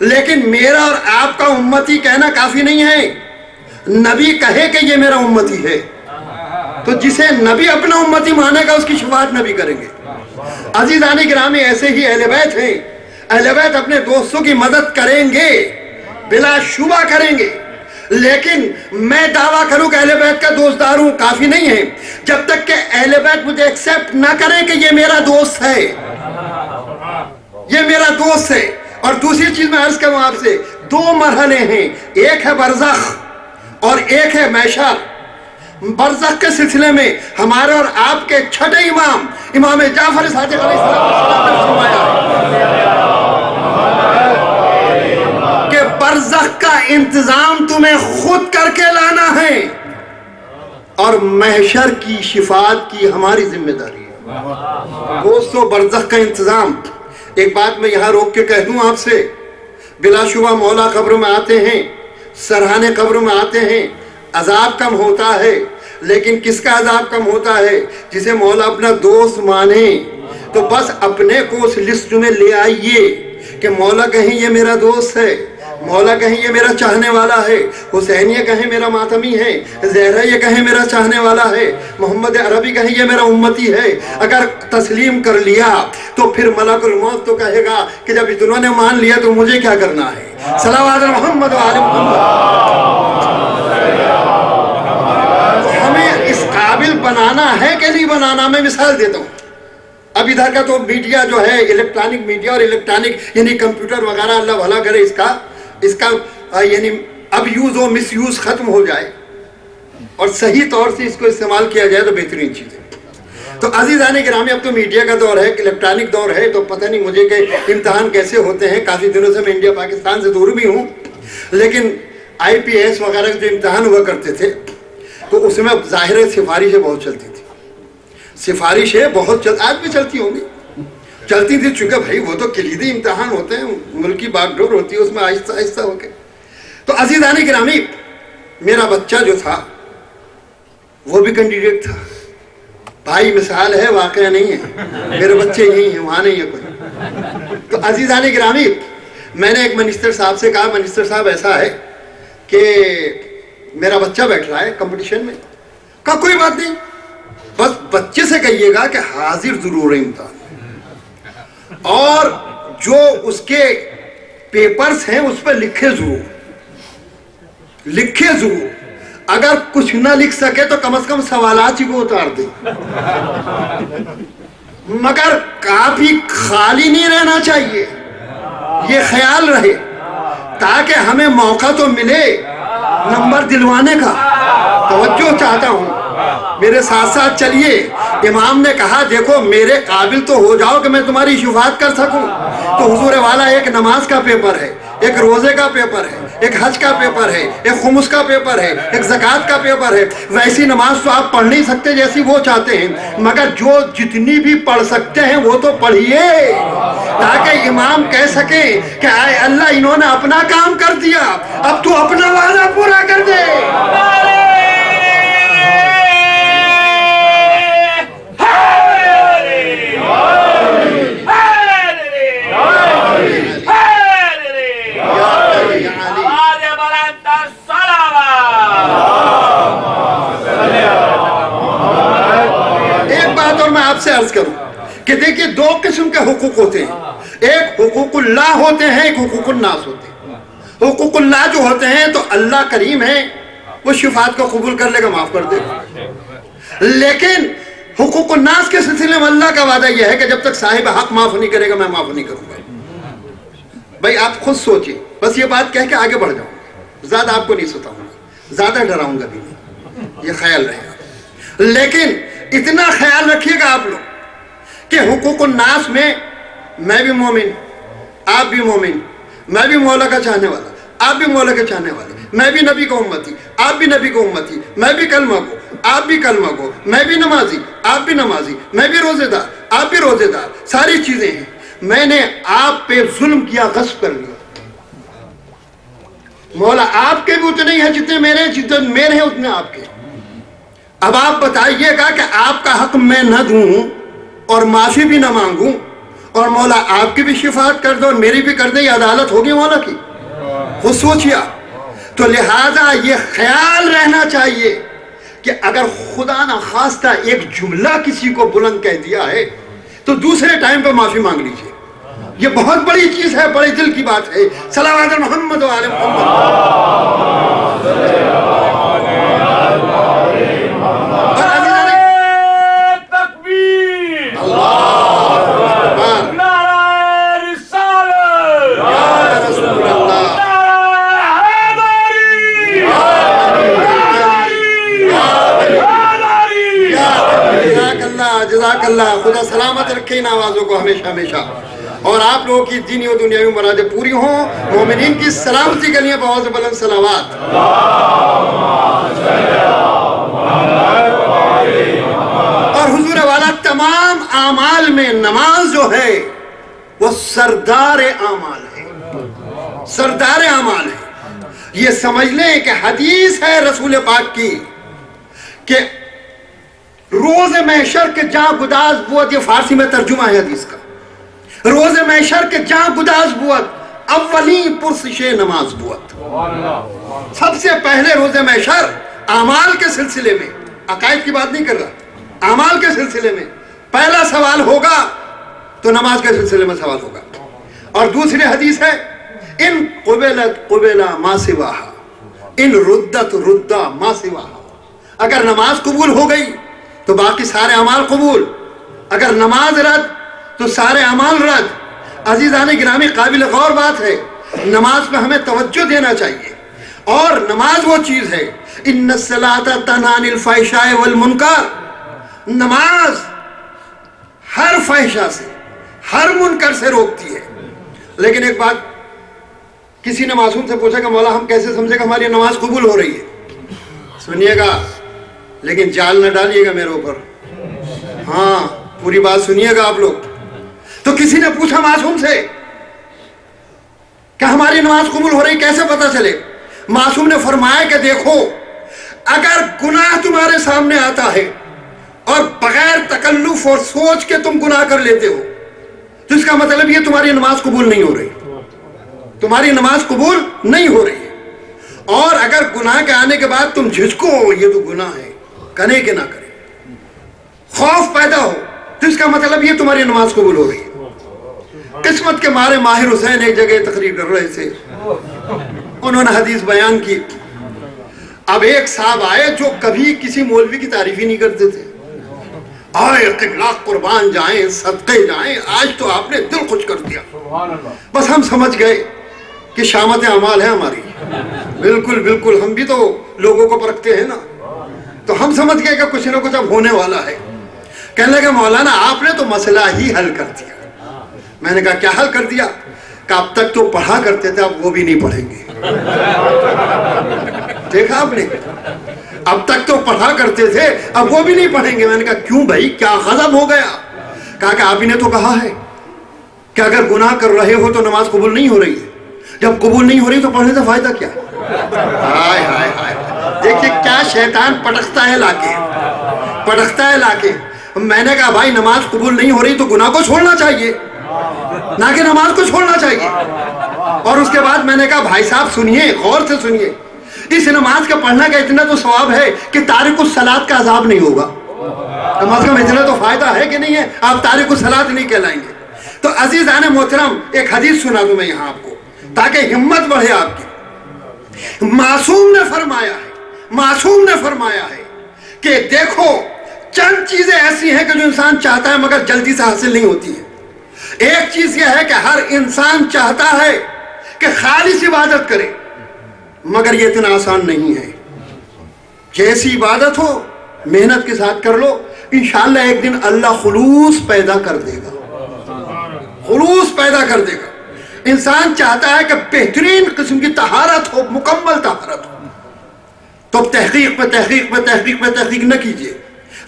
A: لیکن میرا اور آپ کا امتی کہنا کافی نہیں ہے، نبی کہے کہ یہ میرا امتی ہے، تو جسے نبی اپنا امتی مانے گا اس کی شفاعت نبی کریں گے۔ عزیزان گرامی، ایسے ہی اہل بیت ہیں، اہل بیت اپنے دوستوں کی مدد کریں گے، بلا شبہ کریں گے، لیکن میں دعویٰ کروں کہ اہل بیت کا دوستدار ہوں کافی نہیں ہے جب تک کہ اہل بیت مجھے ایکسیپٹ نہ کریں کہ یہ میرا دوست ہے، یہ میرا دوست ہے۔ اور دوسری چیز میں عرض کروں آپ سے، دو مرحلے ہیں، ایک ہے برزخ اور ایک ہے محشر۔ برزخ کے سلسلے میں ہمارے اور آپ کے چھٹے امام امام جعفر صادق علیہ السلام نے فرمایا کہ برزخ کا انتظام تمہیں خود کر کے لانا ہے، اور محشر کی شفاعت کی ہماری ذمہ داری ہے۔ دوستو، برزخ کا انتظام، ایک بات میں یہاں روک کے کہہ دوں آپ سے، بلا شبہ مولا قبر میں آتے ہیں، سرحانے قبر میں آتے ہیں، عذاب کم ہوتا ہے، لیکن کس کا عذاب کم ہوتا ہے؟ جسے مولا اپنا دوست مانے۔ تو بس اپنے کو اس لسٹ میں لے آئیے کہ مولا کہیں یہ میرا دوست ہے، مولا کہیں یہ میرا چاہنے والا ہے، حسین یہ کہیں میرا ماتمی ہے، زہرا یہ کہیں میرا چاہنے والا ہے، محمد عربی کہیں یہ میرا امتی ہے۔ اگر تسلیم کر لیا تو پھر ملک الموت تو کہے گا کہ جب اتنوں نے مان لیا تو مجھے کیا کرنا ہے؟ صلوات محمد و آل محمد۔ ہمیں اس قابل بنانا ہے کہ نہیں بنانا؟ میں مثال دیتا ہوں۔ اب ادھر کا تو میڈیا جو ہے، الیکٹرانک میڈیا اور الیکٹرانک یعنی کمپیوٹر وغیرہ، اللہ بھلا کرے اس کا یعنی اب یوز و مس یوز ختم ہو جائے اور صحیح طور سے اس کو استعمال کیا جائے تو بہترین چیز ہے۔ تو عزیزان گرامی، اب تو میڈیا کا دور ہے، الیکٹرانک دور ہے، تو پتہ نہیں مجھے کہ امتحان کیسے ہوتے ہیں۔ کافی دنوں سے میں انڈیا پاکستان سے دور بھی ہوں، لیکن IPS وغیرہ جو امتحان ہوا کرتے تھے تو اس میں ظاہر سفارشیں بہت چلتی تھی، سفارشیں بہت آج بھی چلتی ہوں گی، چلتی تھی، چونکہ بھائی وہ تو کلیدی امتحان ہوتے ہیں، ملکی باغ ڈور ہوتی ہے، اس میں آہستہ آہستہ ہو کے۔ تو عزیزان گرامی، میرا بچہ جو تھا وہ بھی کینڈیڈیٹ تھا، بھائی مثال ہے، واقعہ نہیں ہے، میرے بچے یہی ہیں، وہاں نہیں ہے کوئی۔ تو عزیزان گرامی، میں نے ایک منسٹر صاحب سے کہا، منسٹر صاحب ایسا ہے کہ میرا بچہ بیٹھ رہا ہے کمپٹیشن میں۔ کہا کوئی بات نہیں، بس بچے سے کہیے گا کہ حاضر ضرور ہے امتحان، اور جو اس کے پیپرز ہیں اس پہ لکھے ضرور، اگر کچھ نہ لکھ سکے تو کم از کم سوالات ہی کو اتار دے، مگر کافی خالی نہیں رہنا چاہیے، یہ خیال رہے، تاکہ ہمیں موقع تو ملے نمبر دلوانے کا۔ توجہ چاہتا ہوں، میرے ساتھ ساتھ چلیے۔ امام نے کہا دیکھو میرے قابل تو ہو جاؤ کہ میں تمہاری شفاعت کر سکوں۔ تو حضور والا ایک نماز کا پیپر ہے، ایک روزے کا پیپر ہے، ایک حج کا پیپر ہے، ایک خمس کا پیپر ہے، ایک زکوٰۃ کا پیپر ہے۔ ویسی نماز تو آپ پڑھ نہیں سکتے جیسی وہ چاہتے ہیں، مگر جو جتنی بھی پڑھ سکتے ہیں وہ تو پڑھیے، تاکہ امام کہہ سکیں کہ اے اللہ انہوں نے اپنا کام کر دیا، اب تو اپنا وعدہ پورا کر دے۔ آپ سے عرض کروں کہ دیکھیں دو قسم کے حقوق ہوتے ہیں، ایک حقوق اللہ ہوتے ہیں، ایک حقوق الناس ہوتے ہیں۔ حقوق اللہ جو ہوتے ہیں تو اللہ کریم ہے، وہ شفاعت کو قبول کر لے گا، معاف کر دے گا۔ لیکن حقوق الناس کے سلسلے میں اللہ کا وعدہ یہ ہے کہ جب تک صاحب حق معاف نہیں کرے گا میں معاف نہیں کروں گا۔ بھائی آپ خود سوچیں، بس یہ بات کہہ کے آگے بڑھ جاؤں گا، زیادہ آپ کو نہیں ستاؤں گا، زیادہ ڈراؤں گا بھی نہیں، یہ خیال رہے گا۔ لیکن اتنا خیال رکھیے گا آپ لوگ کہ حقوق الناس میں میں بھی مومن، آپ بھی مومن، میں بھی مولا کا چاہنے والا، آپ بھی مولا کے چاہنے والے، میں بھی نبی کا امتی، آپ بھی نبی کا امتی، میں بھی کلمہ گو، آپ بھی کلمہ گو، میں بھی نمازی، آپ بھی نمازی، میں بھی روزے دار، آپ بھی روزے دار، ساری چیزیں ہیں۔ میں نے آپ پہ ظلم کیا، غصب کر لیا، مولا آپ کے بھی اتنے ہی ہیں جتنے میرے، جتنے میرے ہیں اتنے آپ کے۔ اب آپ بتائیے گا کہ آپ کا حق میں نہ دوں اور معافی بھی نہ مانگوں اور مولا آپ کی بھی شفاعت کر دو اور میری بھی کر دے، یہ عدالت ہوگی مولا کی؟ خود سوچیا۔ تو لہذا یہ خیال رہنا چاہیے کہ اگر خدا نہ خواستہ ایک جملہ کسی کو بلند کہہ دیا ہے تو دوسرے ٹائم پہ معافی مانگ لیجئے، یہ بہت بڑی چیز ہے، بڑے دل کی بات ہے۔ صلوات محمد و آل محمد۔ اور عزیزان
B: تکبیر،
A: اللہ اکبر،
B: نعرہ رسالت،
A: یا رسول اللہ، جزاک اللہ جزاک اللہ، خدا سلامت رکھے ان آوازوں کو ہمیشہ ہمیشہ، اور آپ لوگوں کی دینی و دنیاوی مرادیں پوری ہوں، مومنین کی سلامتی کے لیے بآواز بلند صلوات۔ اور حضور والا تمام اعمال میں نماز جو ہے وہ سردار اعمال ہے، سردار اعمال ہے۔ یہ سمجھ لیں کہ حدیث ہے رسول پاک کی کہ روز محشر کے جاں گداز بود، یہ فارسی میں ترجمہ ہے حدیث کا، روز محشر کے جاں گداز بود اولین پرسش نماز بود۔ سب سے پہلے روز محشر اعمال کے سلسلے میں، عقائد کی بات نہیں کر رہا، اعمال کے سلسلے میں پہلا سوال ہوگا تو نماز کے سلسلے میں سوال ہوگا۔ اور دوسری حدیث ہے ان قبلت قبلا ما سواہا، ان ردت ردا ما سواہا، اگر نماز قبول ہو گئی تو باقی سارے اعمال قبول، اگر نماز رد تو سارے اعمال رد۔ عزیزان گرامی، قابل غور بات ہے، نماز پہ ہمیں توجہ دینا چاہیے، اور نماز وہ چیز ہے ان الصلاۃ تنہی عن الفحشاء والمنکر، نماز ہر فحشہ سے، ہر منکر سے روکتی ہے۔ لیکن ایک بات، کسی نے معصوم سے پوچھا کہ مولا ہم کیسے سمجھے کہ ہماری نماز قبول ہو رہی ہے؟ سنیے گا لیکن جال نہ ڈالیے گا میرے اوپر، ہاں پوری بات سنیے گا آپ لوگ۔ تو کسی نے پوچھا معصوم سے کہ ہماری نماز قبول ہو رہی کیسے پتہ چلے؟ معصوم نے فرمایا کہ دیکھو، اگر گناہ تمہارے سامنے آتا ہے اور بغیر تکلف اور سوچ کے تم گناہ کر لیتے ہو تو اس کا مطلب یہ تمہاری نماز قبول نہیں ہو رہی، تمہاری نماز قبول نہیں ہو رہی ہے۔ اور اگر گناہ کے آنے کے بعد تم جھجکو یہ تو گناہ ہے، کرے کہ نہ کرے، خوف پیدا ہو تو اس کا مطلب یہ تمہاری نماز قبول ہو رہی ہے۔ قسمت کے مارے ماہر حسین ایک جگہ تقریر کر رہے تھے، انہوں نے حدیث بیان کی۔ اب ایک صاحب آئے جو کبھی کسی مولوی کی تعریف ہی نہیں کرتے تھے، آئے قبلہ قربان جائیں، صدقے جائیں، آج تو آپ نے دل خوش کر دیا۔ بس ہم سمجھ گئے کہ شامت اعمال ہے ہماری، بالکل بالکل، ہم بھی تو لوگوں کو پرکھتے ہیں نا، تو ہم سمجھ گئے کہ کچھ نہ کچھ اب ہونے والا ہے۔ کہنے لگے مولانا آپ نے تو مسئلہ ہی حل کر دیا۔ میں نے کہا کیا حل کر دیا؟ کہ اب تک تو پڑھا کرتے تھے اب وہ بھی نہیں پڑھیں گے۔ دیکھا آپ نے، اب تک تو پڑھا کرتے تھے اب وہ بھی نہیں پڑھیں گے۔ میں نے کہا کیوں بھائی، کیا غضب ہو گیا؟ کہا کہ آپ ہی نے تو کہا ہے کہ اگر گناہ کر رہے ہو تو نماز قبول نہیں ہو رہی ہے، جب قبول نہیں ہو رہی تو پڑھنے سے فائدہ کیا؟ ہائے ہائے ہائے، دیکھیے کیا شیطان پٹکتا ہے لاکے، پٹکتا ہے لاکے۔ میں نے کہا بھائی نماز قبول نہیں ہو رہی تو گناہ کو چھوڑنا چاہیے، نہ کہ نماز کو چھوڑنا چاہیے۔ اور اس کے بعد میں نے کہا بھائی صاحب سنیے، غور سے سنیے، اس نماز کا پڑھنا کا اتنا تو ثواب ہے کہ تارک الصلاۃ کا عذاب نہیں ہوگا، کم از کم اتنا تو فائدہ ہے کہ نہیں ہے، آپ تارک الصلاۃ نہیں کہلائیں گے۔ تو عزیزان محترم، ایک حدیث سنا دوں میں یہاں آپ کو تاکہ ہمت بڑھے آپ کی۔ معصوم نے فرمایا ہے، معصوم نے فرمایا ہے کہ دیکھو چند چیزیں ایسی ہیں کہ جو انسان چاہتا ہے مگر جلدی سے حاصل نہیں ہوتی ہے۔ ایک چیز یہ ہے کہ ہر انسان چاہتا ہے کہ خالص عبادت کرے، مگر یہ اتنا آسان نہیں ہے۔ جیسی عبادت ہو محنت کے ساتھ کر لو، انشاءاللہ ایک دن اللہ خلوص پیدا کر دے گا، خلوص پیدا کر دے گا۔ انسان چاہتا ہے کہ بہترین قسم کی طہارت ہو، مکمل طہارت ہو، تو تحقیق پہ تحقیق پہ تحقیق پہ تحقیق نہ کیجیے،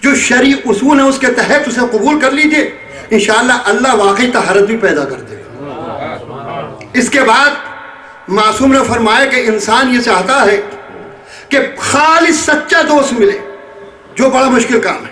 A: جو شرعی اصول ہیں اس کے تحت اسے قبول کر لیجیے، انشاءاللہ اللہ واقعی طہارت بھی پیدا کر دے گا۔ اس کے بعد معصوم نے فرمایا کہ انسان یہ چاہتا ہے کہ خالص سچا دوست ملے، جو بڑا مشکل کام ہے،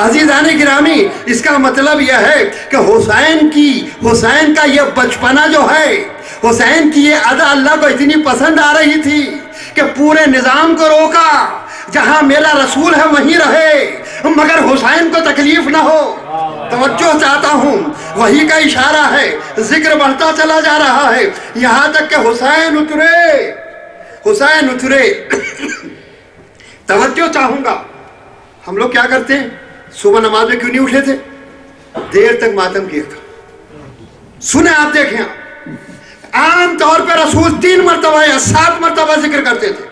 A: عزیزان گرامی اس کا مطلب یہ ہے کہ حسین کا یہ بچپنا جو ہے، حسین کی یہ ادا اللہ کو اتنی پسند آ رہی تھی کہ پورے نظام کو روکا، جہاں میرا رسول ہے وہیں رہے مگر حسین کو تکلیف نہ ہو۔ توجہ چاہتا ہوں، وہی کا اشارہ ہے، ذکر بڑھتا چلا جا رہا ہے یہاں تک کہ حسین اترے۔ توجہ چاہوں گا، ہم لوگ کیا کرتے ہیں؟ صبح نماز میں کیوں نہیں اٹھے تھے؟ دیر تک ماتم کیا تھا۔ سنیں آپ، دیکھیں، عام طور پہ رسول 3 مرتبہ یا 7 مرتبہ ذکر کرتے تھے،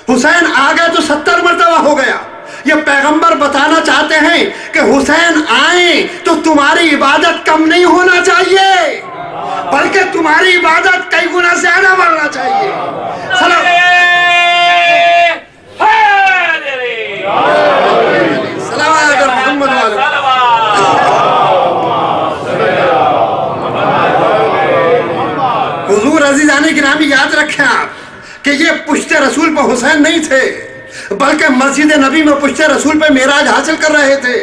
A: حسین آ گئے تو 70 مرتبہ ہو گیا۔ یہ پیغمبر بتانا چاہتے ہیں کہ حسین آئیں تو تمہاری عبادت کم نہیں ہونا چاہیے بلکہ تمہاری عبادت کئی گنا زیادہ بڑھنا چاہیے۔ حضور عزیزان گرامی یاد رکھیں آپ کہ یہ پشت رسول پہ حسین نہیں تھے بلکہ مسجد نبی میں پشت رسول پہ معراج حاصل کر رہے تھے۔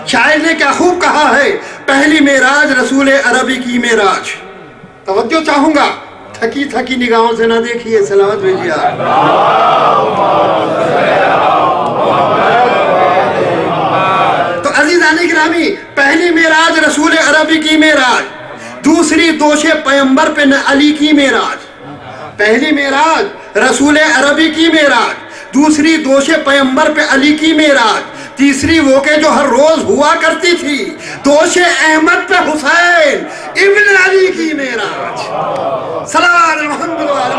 A: شاعر نے کیا خوب کہا ہے، پہلی معراج رسول عربی کی معراج۔ توجہ چاہوں گا، تھکی تھکی نگاہوں سے نہ دیکھیے، صلوات بھیجیے آپ۔ تو عزیزان گرامی، پہلی معراج رسول عربی کی معراج، دوسری دوش پیغمبر پہ علی کی معراج۔ پہلی معراج رسول عربی کی معراج، دوسری دوش پیغمبر پہ علی کی معراج، تیسری وہ کہ جو ہر روز ہوا کرتی تھی دوش احمد پہ حسین ابن علی کی معراج۔ صلوات محمد علیہ۔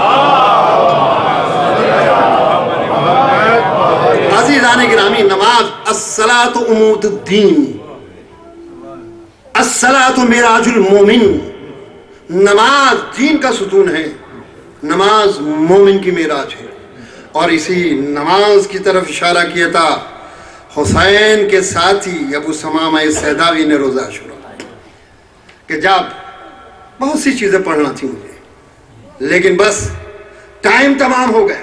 A: عزیزان گرامی، نماز الصلاۃ عمود الدین، الصلاۃ معراج المومن، نماز دین کا ستون ہے، نماز مومن کی معراج ہے۔ اور اسی نماز کی طرف اشارہ کیا تھا حسین کے ساتھی ابو ثمامہ سیداوی نے روزہ عاشورہ، کہ جب بہت سی چیزیں پڑھنا تھی مجھے لیکن بس ٹائم تمام ہو گیا۔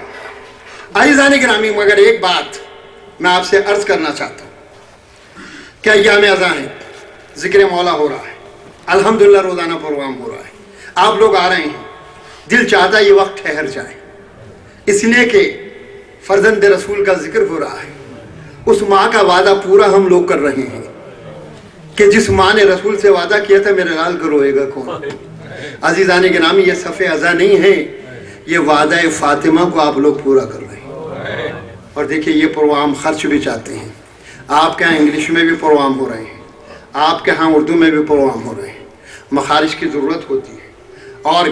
A: عزیزان گرامی، مگر ایک بات میں آپ سے عرض کرنا چاہتا ہوں کہ ایام اذان ہے، ذکر مولا ہو رہا ہے، الحمدللہ روزانہ پروگرام ہو رہا ہے، آپ لوگ آ رہے ہیں، دل چاہتا ہے یہ وقت ٹھہر جائے، اس لیے کہ فرزند رسول کا ذکر ہو رہا ہے۔ اس ماں کا وعدہ پورا ہم لوگ کر رہے ہیں کہ جس ماں نے رسول سے وعدہ کیا تھا میرے لال کو روئے گا کون۔ عزیزان گرامی، یہ صف ازاں نہیں ہے، یہ وعدہ فاطمہ کو آپ لوگ پورا کر رہے ہیں۔ اور دیکھیں، یہ پروگرام خرچ بھی چاہتے ہیں، آپ کے ہاں انگلش میں بھی پروگرام ہو رہے ہیں، آپ کے ہاں اردو میں بھی پروگرام ہو رہے ہیں، مخارج کی ضرورت ہوتی ہے، اور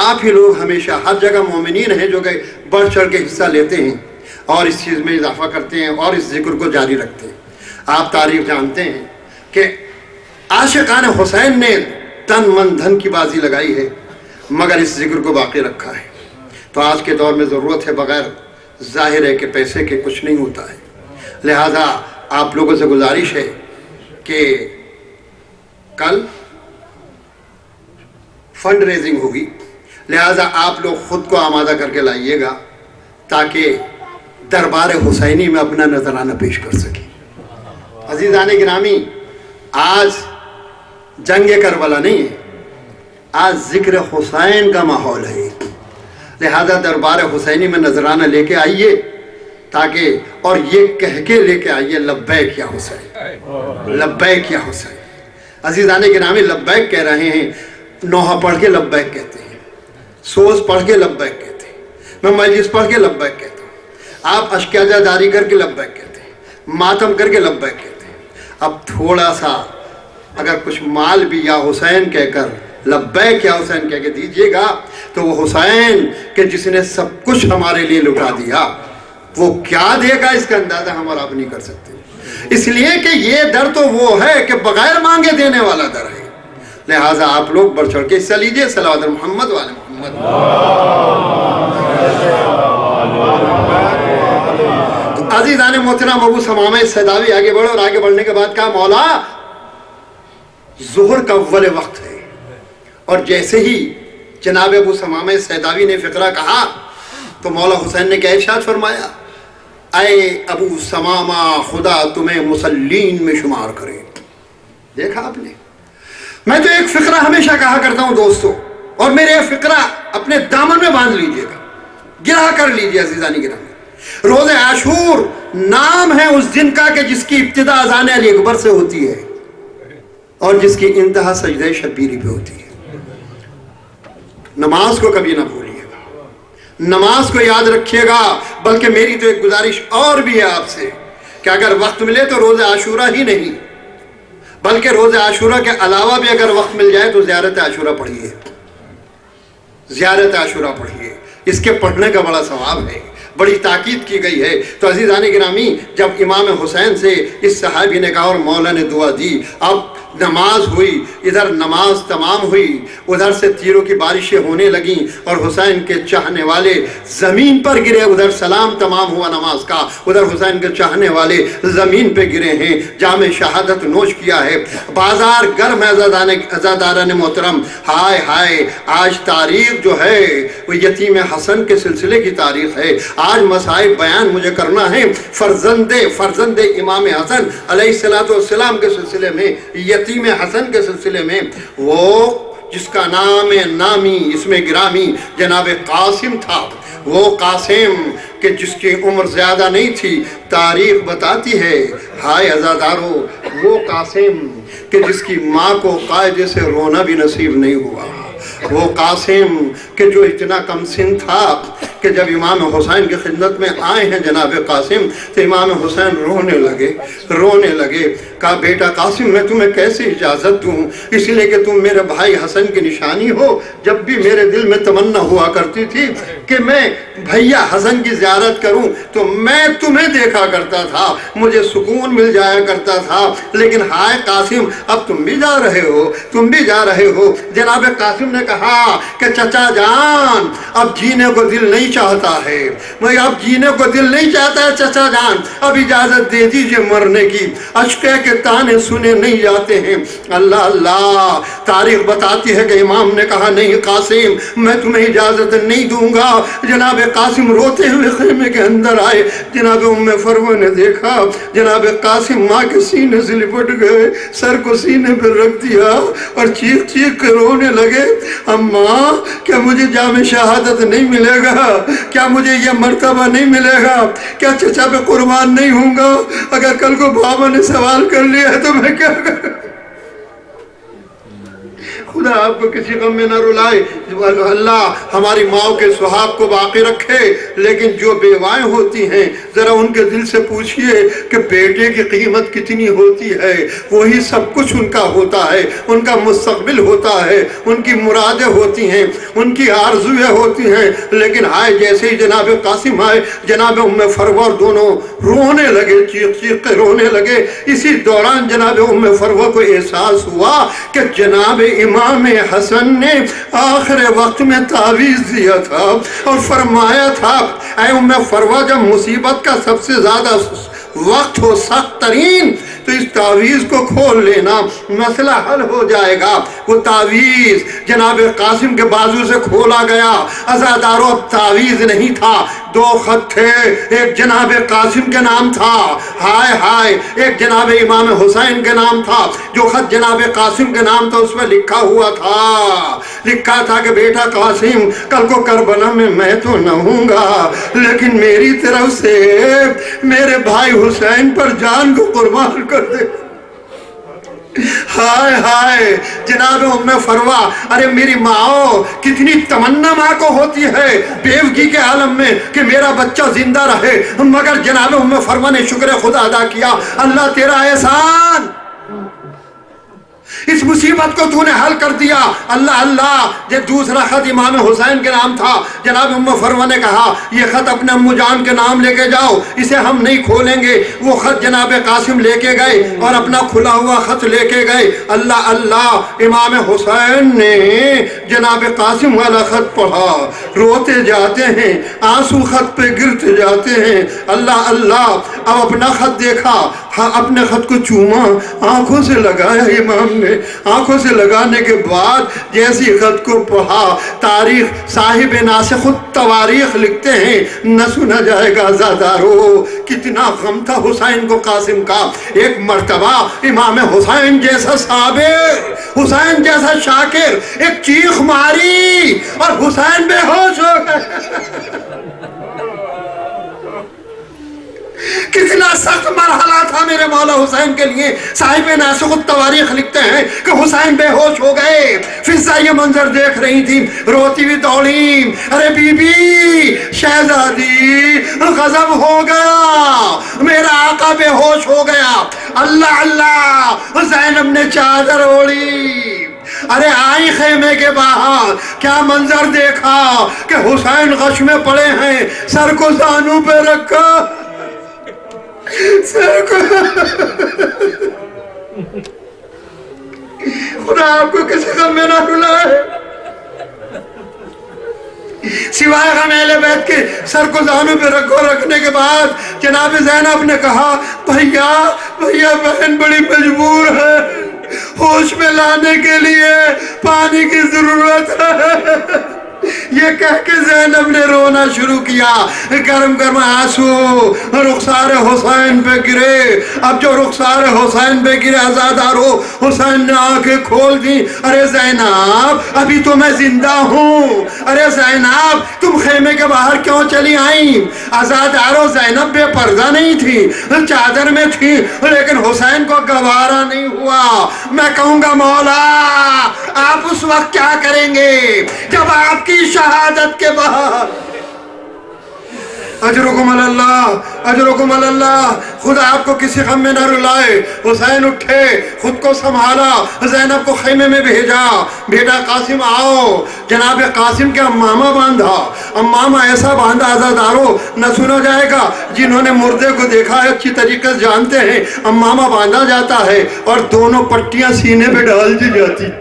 A: آپ ہی لوگ ہمیشہ ہر جگہ مومنین ہیں جو کہ بڑھ چڑھ کے حصہ لیتے ہیں اور اس چیز میں اضافہ کرتے ہیں اور اس ذکر کو جاری رکھتے ہیں۔ آپ تاریخ جانتے ہیں کہ عاشقان حسین نے تن من دھن کی بازی لگائی ہے مگر اس ذکر کو باقی رکھا ہے۔ تو آج کے دور میں ضرورت ہے، بغیر ظاہر ہے کہ پیسے کے کچھ نہیں ہوتا ہے، لہٰذا آپ لوگوں سے گزارش ہے کہ کل فنڈ ریزنگ ہوگی، لہٰذا آپ لوگ خود کو آمادہ کر کے لائیے گا تاکہ دربار حسینی میں اپنا نذرانہ پیش کر سکیں۔ عزیزان گرامی، آج جنگ کربلا نہیں ہے، آج ذکر حسین کا ماحول ہے، لہذا دربار حسینی میں نذرانہ لے کے آئیے تاکہ، اور یہ کہہ کے لے کے آئیے لبیک یا حسین، لبیک یا حسین۔ عزیزان گرامی، لبیک کہہ رہے ہیں، نوحہ پڑھ کے لبیک کہتے ہیں، سوز پڑھ کے لبیک کہتے ہیں، میں مجلس پڑھ کے لبیک کہتا ہوں، آپ اشکیازہ داری کر کے لبیک کہتے ہیں، ماتم کر کے لبیک کہتے ہیں۔ اب تھوڑا سا اگر کچھ مال بھی یا حسین کہہ کر لبیک یا حسین کہہ کے دیجئے گا تو وہ حسین کہ جس نے سب کچھ ہمارے لیے لٹا دیا وہ کیا دے گا، اس کا اندازہ ہم اور آپ نہیں کر سکتے۔ اس لیے کہ یہ در تو وہ ہے کہ بغیر مانگے دینے والا در ہے، لہٰذا آپ لوگ بڑھ چڑھ کے حصہ لیجئے۔ صلوات محمد والے محمد۔ عزیزان محترم، ابو ثمامہ سیداوی آگے بڑھو، اور آگے بڑھنے کے بعد کہا مولا ظہر کا اول وقت ہے، اور جیسے ہی جناب ابو ثمامہ سیداوی نے فقرہ کہا تو مولا حسین نے کیا ارشاد فرمایا، اے ابو سمامہ خدا تمہیں مسلین میں شمار کرے۔ دیکھا آپ نے، میں تو ایک فقرہ ہمیشہ کہا کرتا ہوں دوستو، اور میرے یہ فقرہ اپنے دامن میں باندھ لیجئے گا، گرا کر لیجئے عزیزانی گرامی۔ روز عاشور نام ہے اس دن کا کہ جس کی ابتدا اذان علی اکبر سے ہوتی ہے اور جس کی انتہا سجدہ شبیری پہ ہوتی ہے۔ نماز کو کبھی نہ بھولیے گا، نماز کو یاد رکھیے گا۔ بلکہ میری تو ایک گزارش اور بھی ہے آپ سے کہ اگر وقت ملے تو روز عاشورہ ہی نہیں بلکہ روز عاشورہ کے علاوہ بھی اگر وقت مل جائے تو زیارت عاشورہ پڑھیے، زیارت عاشورہ پڑھیے، اس کے پڑھنے کا بڑا ثواب ہے، بڑی تاکید کی گئی ہے۔ تو عزیزان گرامی، جب امام حسین سے اس صحابی نے کہا اور مولا نے دعا دی، اب نماز ہوئی، ادھر نماز تمام ہوئی، ادھر سے تیروں کی بارشیں ہونے لگیں اور حسین کے چاہنے والے زمین پر گرے، ادھر سلام تمام ہوا نماز کا، ادھر حسین کے چاہنے والے زمین پہ گرے ہیں، جام شہادت نوش کیا ہے، بازار گرم ہے۔ عزاداران محترم، ہائے ہائے، آج تاریخ جو ہے وہ یتیم حسن کے سلسلے کی تاریخ ہے۔ آج مسائل بیان مجھے کرنا ہے فرزند امام حسن علیہ السلام کے سلسلے میں، یتیم حسن کے سلسلے میں، وہ جس کا نام نامی اسم گرامی جناب قاسم تھا، وہ قاسم کہ جس کی عمر زیادہ نہیں تھی، تاریخ بتاتی ہے، ہائے عزادارو، وہ قاسم کہ جس کی ماں کو قاعدے سے رونا بھی نصیب نہیں ہوا، وہ قاسم کہ جو اتنا کم سن تھا کہ جب امام حسین کی خدمت میں آئے ہیں جناب قاسم، تو امام حسین رونے لگے، کہا بیٹا قاسم میں تمہیں کیسے اجازت دوں، اس لیے کہ تم میرے بھائی حسن کی نشانی ہو۔ جب بھی میرے دل میں تمنا ہوا کرتی تھی کہ میں بھیا حسن کی زیارت کروں تو میں تمہیں دیکھا کرتا تھا، مجھے سکون مل جایا کرتا تھا، لیکن ہائے قاسم اب تم بھی جا رہے ہو۔ جناب قاسم نے کہا کہ چچا جان اب جینے کو دل نہیں چاہتا ہے، اب جینے کو دل نہیں چاہتا ہے چچا جان، اب اجازت دے دیجئے مرنے کی، اشکے کے تانے سنے نہیں جاتے ہیں۔ اللہ اللہ، تاریخ بتاتی ہے کہ امام نے کہا نہیں قاسم میں تمہیں اجازت نہیں دوں گا۔ جناب قاسم روتے ہوئے خیمے کے اندر آئے، جناب ام فروہ نے دیکھا، جناب قاسم ماں کے سینے سے لپٹ گئے، سر کو سینے پر رکھ دیا اور چیخ چیخ کے رونے لگے، اماں کیا مجھے جام شہادت نہیں ملے گا؟ کیا مجھے یہ مرتبہ نہیں ملے گا؟ کیا چچا پہ قربان نہیں ہوں گا؟ اگر کل کو بابا نے سوال کر لیا ہے تو میں کیا کروں؟ خدا آپ کو کسی غم میں نہ رلائے، اللہ ہماری ماں کے سہاگ کو باقی رکھے، لیکن جو بیوائیں ہوتی ہیں ذرا ان کے دل سے پوچھئے کہ بیٹے کی قیمت کتنی ہوتی ہے، وہی سب کچھ ان کا ہوتا ہے، ان کا مستقبل ہوتا ہے، ان کی مرادیں ہوتی ہیں، ان کی آرزویں ہوتی ہیں، لیکن آئے جیسے ہی جناب قاسم آئے، جناب ام فروہ دونوں رونے لگے، چیخ چیخ کے رونے لگے۔ اسی دوران جناب ام فروہ کو احساس ہوا کہ جناب امام حسن نے آخر وقت میں تعویذ دیا تھا اور فرمایا تھا اے ام فروہ جب مصیبت کا سب سے زیادہ وقت ہو سخت ترین تو اس تعویذ کو کھول لینا، مسئلہ حل ہو جائے گا۔ وہ تعویذ جناب قاسم کے بازو سے کھولا گیا، عزادارو اب تعویذ نہیں تھا، دو خط تھے، ایک جناب قاسم کے نام تھا، ہائے ہائے، ایک جناب امام حسین کے نام تھا۔ جو خط جناب قاسم کے نام تھا اس میں لکھا ہوا تھا کہ بیٹا قاسم کل کو کربلا میں تو نہ ہوں گا، لیکن میری طرف سے میرے بھائی حسین پر جان کو قربان کر دے۔ ہائے ہائے جناب ام فروہ، ارے میری ماں کتنی تمنا ماں کو ہوتی ہے بیوگی کے عالم میں کہ میرا بچہ زندہ رہے، مگر جناب ام فروہ نے شکر خدا ادا کیا، اللہ تیرا احسان، اس مصیبت کو تو نے حل کر دیا، اللہ اللہ۔ یہ دوسرا خط امام حسین کے نام تھا، جناب ام فروہ نے کہا یہ خط اپنے امو جان کے نام لے کے جاؤ، اسے ہم نہیں کھولیں گے۔ وہ خط جناب قاسم لے کے گئے اور اپنا کھلا ہوا خط لے کے گئے، اللہ اللہ۔ امام حسین نے جناب قاسم والا خط پڑھا، روتے جاتے ہیں، آنسو خط پہ گرتے جاتے ہیں، اللہ اللہ۔ اب اپنا خط دیکھا، اپنے خط کو چوما، آنکھوں سے لگایا امام نے، آنکھوں سے لگانے کے بعد جیسی خط کو پڑھا، تاریخ صاحب ناسخ التواریخ لکھتے ہیں نہ سنا جائے گا عزادارو کتنا غم تھا حسین کو قاسم کا۔ ایک مرتبہ امام حسین جیسا صابر، حسین جیسا شاکر ایک چیخ ماری اور حسین بے ہوش ہو گئے۔ کتنا سخت مرحلہ تھا میرے مولا حسین کے لیے۔ صاحب ناسخ التواریخ لکھتے ہیں کہ حسین بے ہوش ہو گئے، فضا یہ منظر دیکھ رہی تھی، روتی ہوئی دوڑی، ارے بی بی شہزادی غضب ہو گیا، میرا آقا بے ہوش ہو گیا۔ اللہ اللہ، زینب نے چادر اوڑھی، ارے آئی خیمے کے باہر، کیا منظر دیکھا کہ حسین غش میں پڑے ہیں، سر کو زانوں پہ رکھا، سر کو خدا آپ کو کسی غم میں نہ رلائے، سوائے غم اہل بیت کے سر کو زانوں پہ رکھو۔ رکھنے کے بعد جناب زینب نے کہا بھیا بہن بڑی مجبور ہے، ہوش میں لانے کے لیے پانی کی ضرورت ہے۔ یہ کہہ کے زینب نے رونا شروع کیا، گرم گرم آنسو رخسار حسین پہ گرے۔ اب جو رخسار حسین پہ گرے عزادارو، حسین نے آنکھیں کھول دی، ارے زینب ابھی تو میں زندہ ہوں، ارے زینب تم خیمے کے باہر کیوں چلی آئیں؟ عزادارو زینب بے پردہ نہیں تھی، چادر میں تھی، لیکن حسین کو گوارا نہیں ہوا۔ میں کہوں گا مولا آپ اس وقت کیا کریں گے جب آپ کی شہادت کے بعد؟ اجرکم اللہ، اجرکم اللہ، خدا آپ کو کسی غم میں نہ رلائے۔ حسین اٹھے، خود کو سنبھالا، زینب کو خیمے میں بھیجا، بیٹا قاسم آؤ۔ جناب قاسم کے امامہ باندھا، امامہ ایسا باندھا عزادارو نہ سنا جائے گا، جنہوں نے مردے کو دیکھا ہے اچھی طریقے سے جانتے ہیں امامہ باندھا جاتا ہے اور دونوں پٹیاں سینے پہ ڈال دی جاتی۔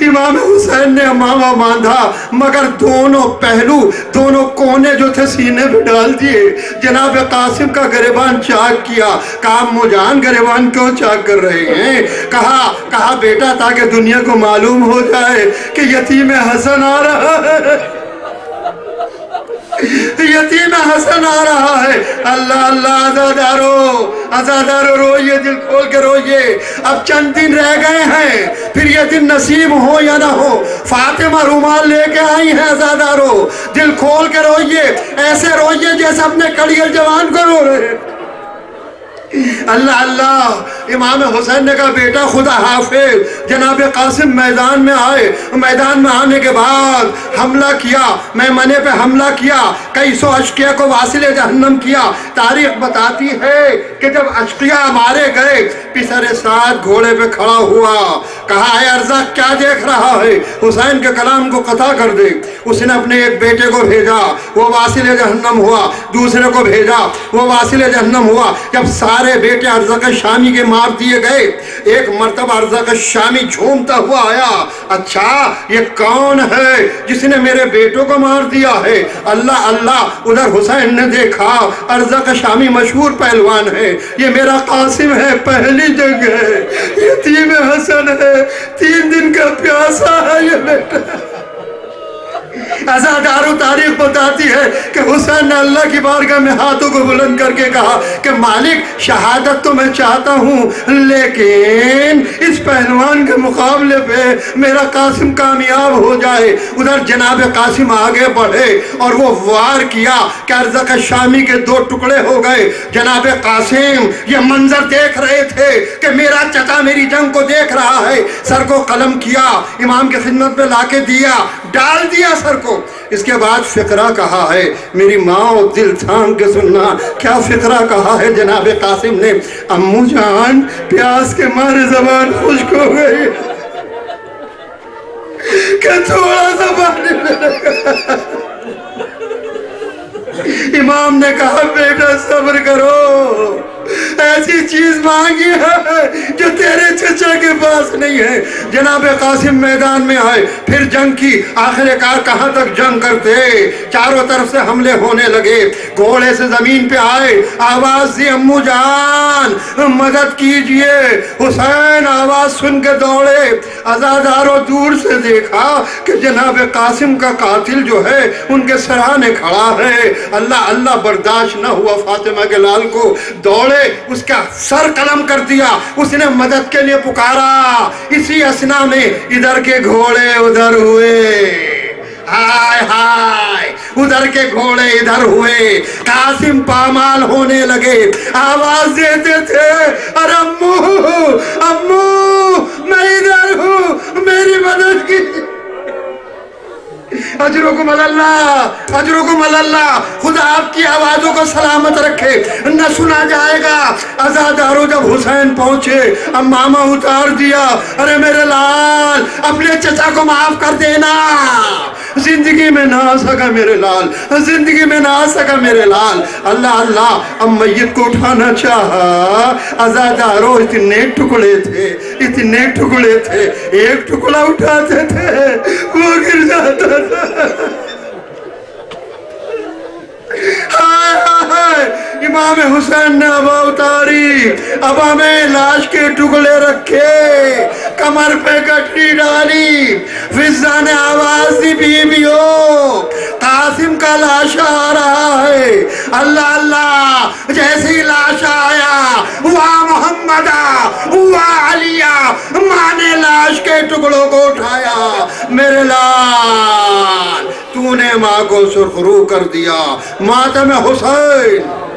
A: امام حسین نے امامہ باندھا مگر دونوں پہلو، دونوں کونے جو تھے سینے پہ ڈال دیے۔ جناب قاسم کا گریبان چاک کیا، کہا امو جان گریبان کیوں چاک کر رہے ہیں؟ کہا بیٹا تاکہ دنیا کو معلوم ہو جائے کہ یتیم حسن آ رہا ہے، یتیم حسن آ رہا ہے۔ اللہ اللہ، عزادارو عزادارو روئیے، دل کھول کے روئیے، اب چند دن رہ گئے ہیں، پھر یہ دن نصیب ہو یا نہ ہو۔ فاطمہ رومال لے کے آئی ہیں عزادارو، دل کھول کے روئیے، ایسے روئیے جیسے اپنے کڑیل جوان کو رو رہے ہیں۔ اللہ اللہ، امام حسین نے کہا بیٹا خدا حافظ۔ جناب قاسم میدان میں آئے، میدان میں آنے کے بعد حملہ کیا، میمنے پہ حملہ کیا، کئی سو اشقیہ کو واصل جہنم کیا۔ تاریخ بتاتی ہے کہ جب اشقیہ مارے گئے، پسر سعد گھوڑے پہ کھڑا ہوا، کہا اے ارزاق کیا دیکھ رہا ہے؟ حسین کے کلام کو قطع کر دے۔ اس نے اپنے ایک بیٹے کو بھیجا، وہ واصل جہنم ہوا، دوسرے کو بھیجا، وہ واصل جہنم ہوا۔ جب سارے بیٹے ارزاق شامی کے مار دیے گئے، ایک مرتبہ ارزاق شامی جھومتا ہوا آیا، اچھا یہ کون ہے جس نے میرے بیٹوں کو مار دیا ہے؟ اللہ اللہ، ادھر حسین نے دیکھا، ارزاق شامی مشہور پہلوان ہے، یہ میرا قاسم ہے، پہلی جنگ ہے، یتیم حسن ہے، 3 دن کا پیاسا ہے یہ بیٹا۔ عزادارو تاریخ بتاتی ہے کہ حسین نے اللہ کی بارگاہ میں ہاتھوں کو بلند کر کے کہا کہ مالک شہادت تو میں چاہتا ہوں، لیکن اس پہلوان کے مقابلے پہ میرا قاسم کامیاب ہو جائے۔ ادھر جناب قاسم آگے بڑھے اور وہ وار کیا کہ ارزاق شامی کے 2 ٹکڑے ہو گئے۔ جناب قاسم یہ منظر دیکھ رہے تھے کہ میرا چچا میری جنگ کو دیکھ رہا ہے، سر کو قلم کیا، امام کی خدمت میں لا کے دیا، ڈال دیا سر کو۔ اس کے بعد فقرہ کہا ہے، میری ماں دل تھام کے سننا، کیا فقرہ کہا ہے جناب قاسم نے؟ امو جان پیاس کے مارے زبان خشک ہو گئی کہ تھوڑا سا پانی لگا۔ امام نے کہا بیٹا صبر کرو، ایسی چیز مانگی ہے جو تیرے چچا کے پاس نہیں ہے۔ جناب قاسم میدان میں آئے، پھر جنگ کی، آخر کار کہاں تک جنگ کرتے، چاروں طرف سے حملے ہونے لگے، گھوڑے سے زمین پہ آئے، آواز دی امو جان مدد کیجئے۔ حسین آواز سن کے دوڑے، عزاداروں دور سے دیکھا کہ جناب قاسم کا قاتل جو ہے ان کے سرانے کھڑا ہے۔ اللہ اللہ برداشت نہ ہوا فاطمہ کے لال کو، دوڑے اس کا سر قلم کر دیا، اس نے مدد کے لیے پکارا۔ اسی اسنا میں ادھر کے گھوڑے ادھر ہوئے، ہائے ہائے، ادھر کے گھوڑے ادھر ہوئے، قاسم پامال ہونے لگے، آواز دیتے تھے، ارے امو امو میں ادھر ہوں، میری مدد کی۔ اجرکم اللہ، اجرکم اللہ، خدا آپ کی آوازوں کو سلامت رکھے، نہ سنا جائے گا۔ عزاداروں جب حسین پہنچے، امامہ اتار دیا، ارے میرے لال اپنے چچا کو معاف کر دینا، زندگی میں نہ آ سکا میرے لال، زندگی میں نہ آ سکا میرے لال۔ اللہ اللہ، اب میت کو اٹھانا چاہا، عزاداروں اتنے ٹکڑے تھے، اتنے ٹکڑے تھے، ایک ٹکڑا اٹھاتے تھے وہ گر جاتا تھا۔ ہائے ہائے، امام حسین نے ابا اتاری، ابا میں لاش کے ٹکڑے رکھے، کمر پہ گٹری ڈالی، فضا نے آواز دی، بیویو قاسم کا لاشا آ رہا ہے۔ اللہ اللہ، جیسے ہی لاشا آیا، واہ محمدہ واہ علیہ، ماں نے لاش کے ٹکڑوں کو اٹھایا۔ میرے لال تو نے ماں کو سرخرو کر دیا، ماتم حسین۔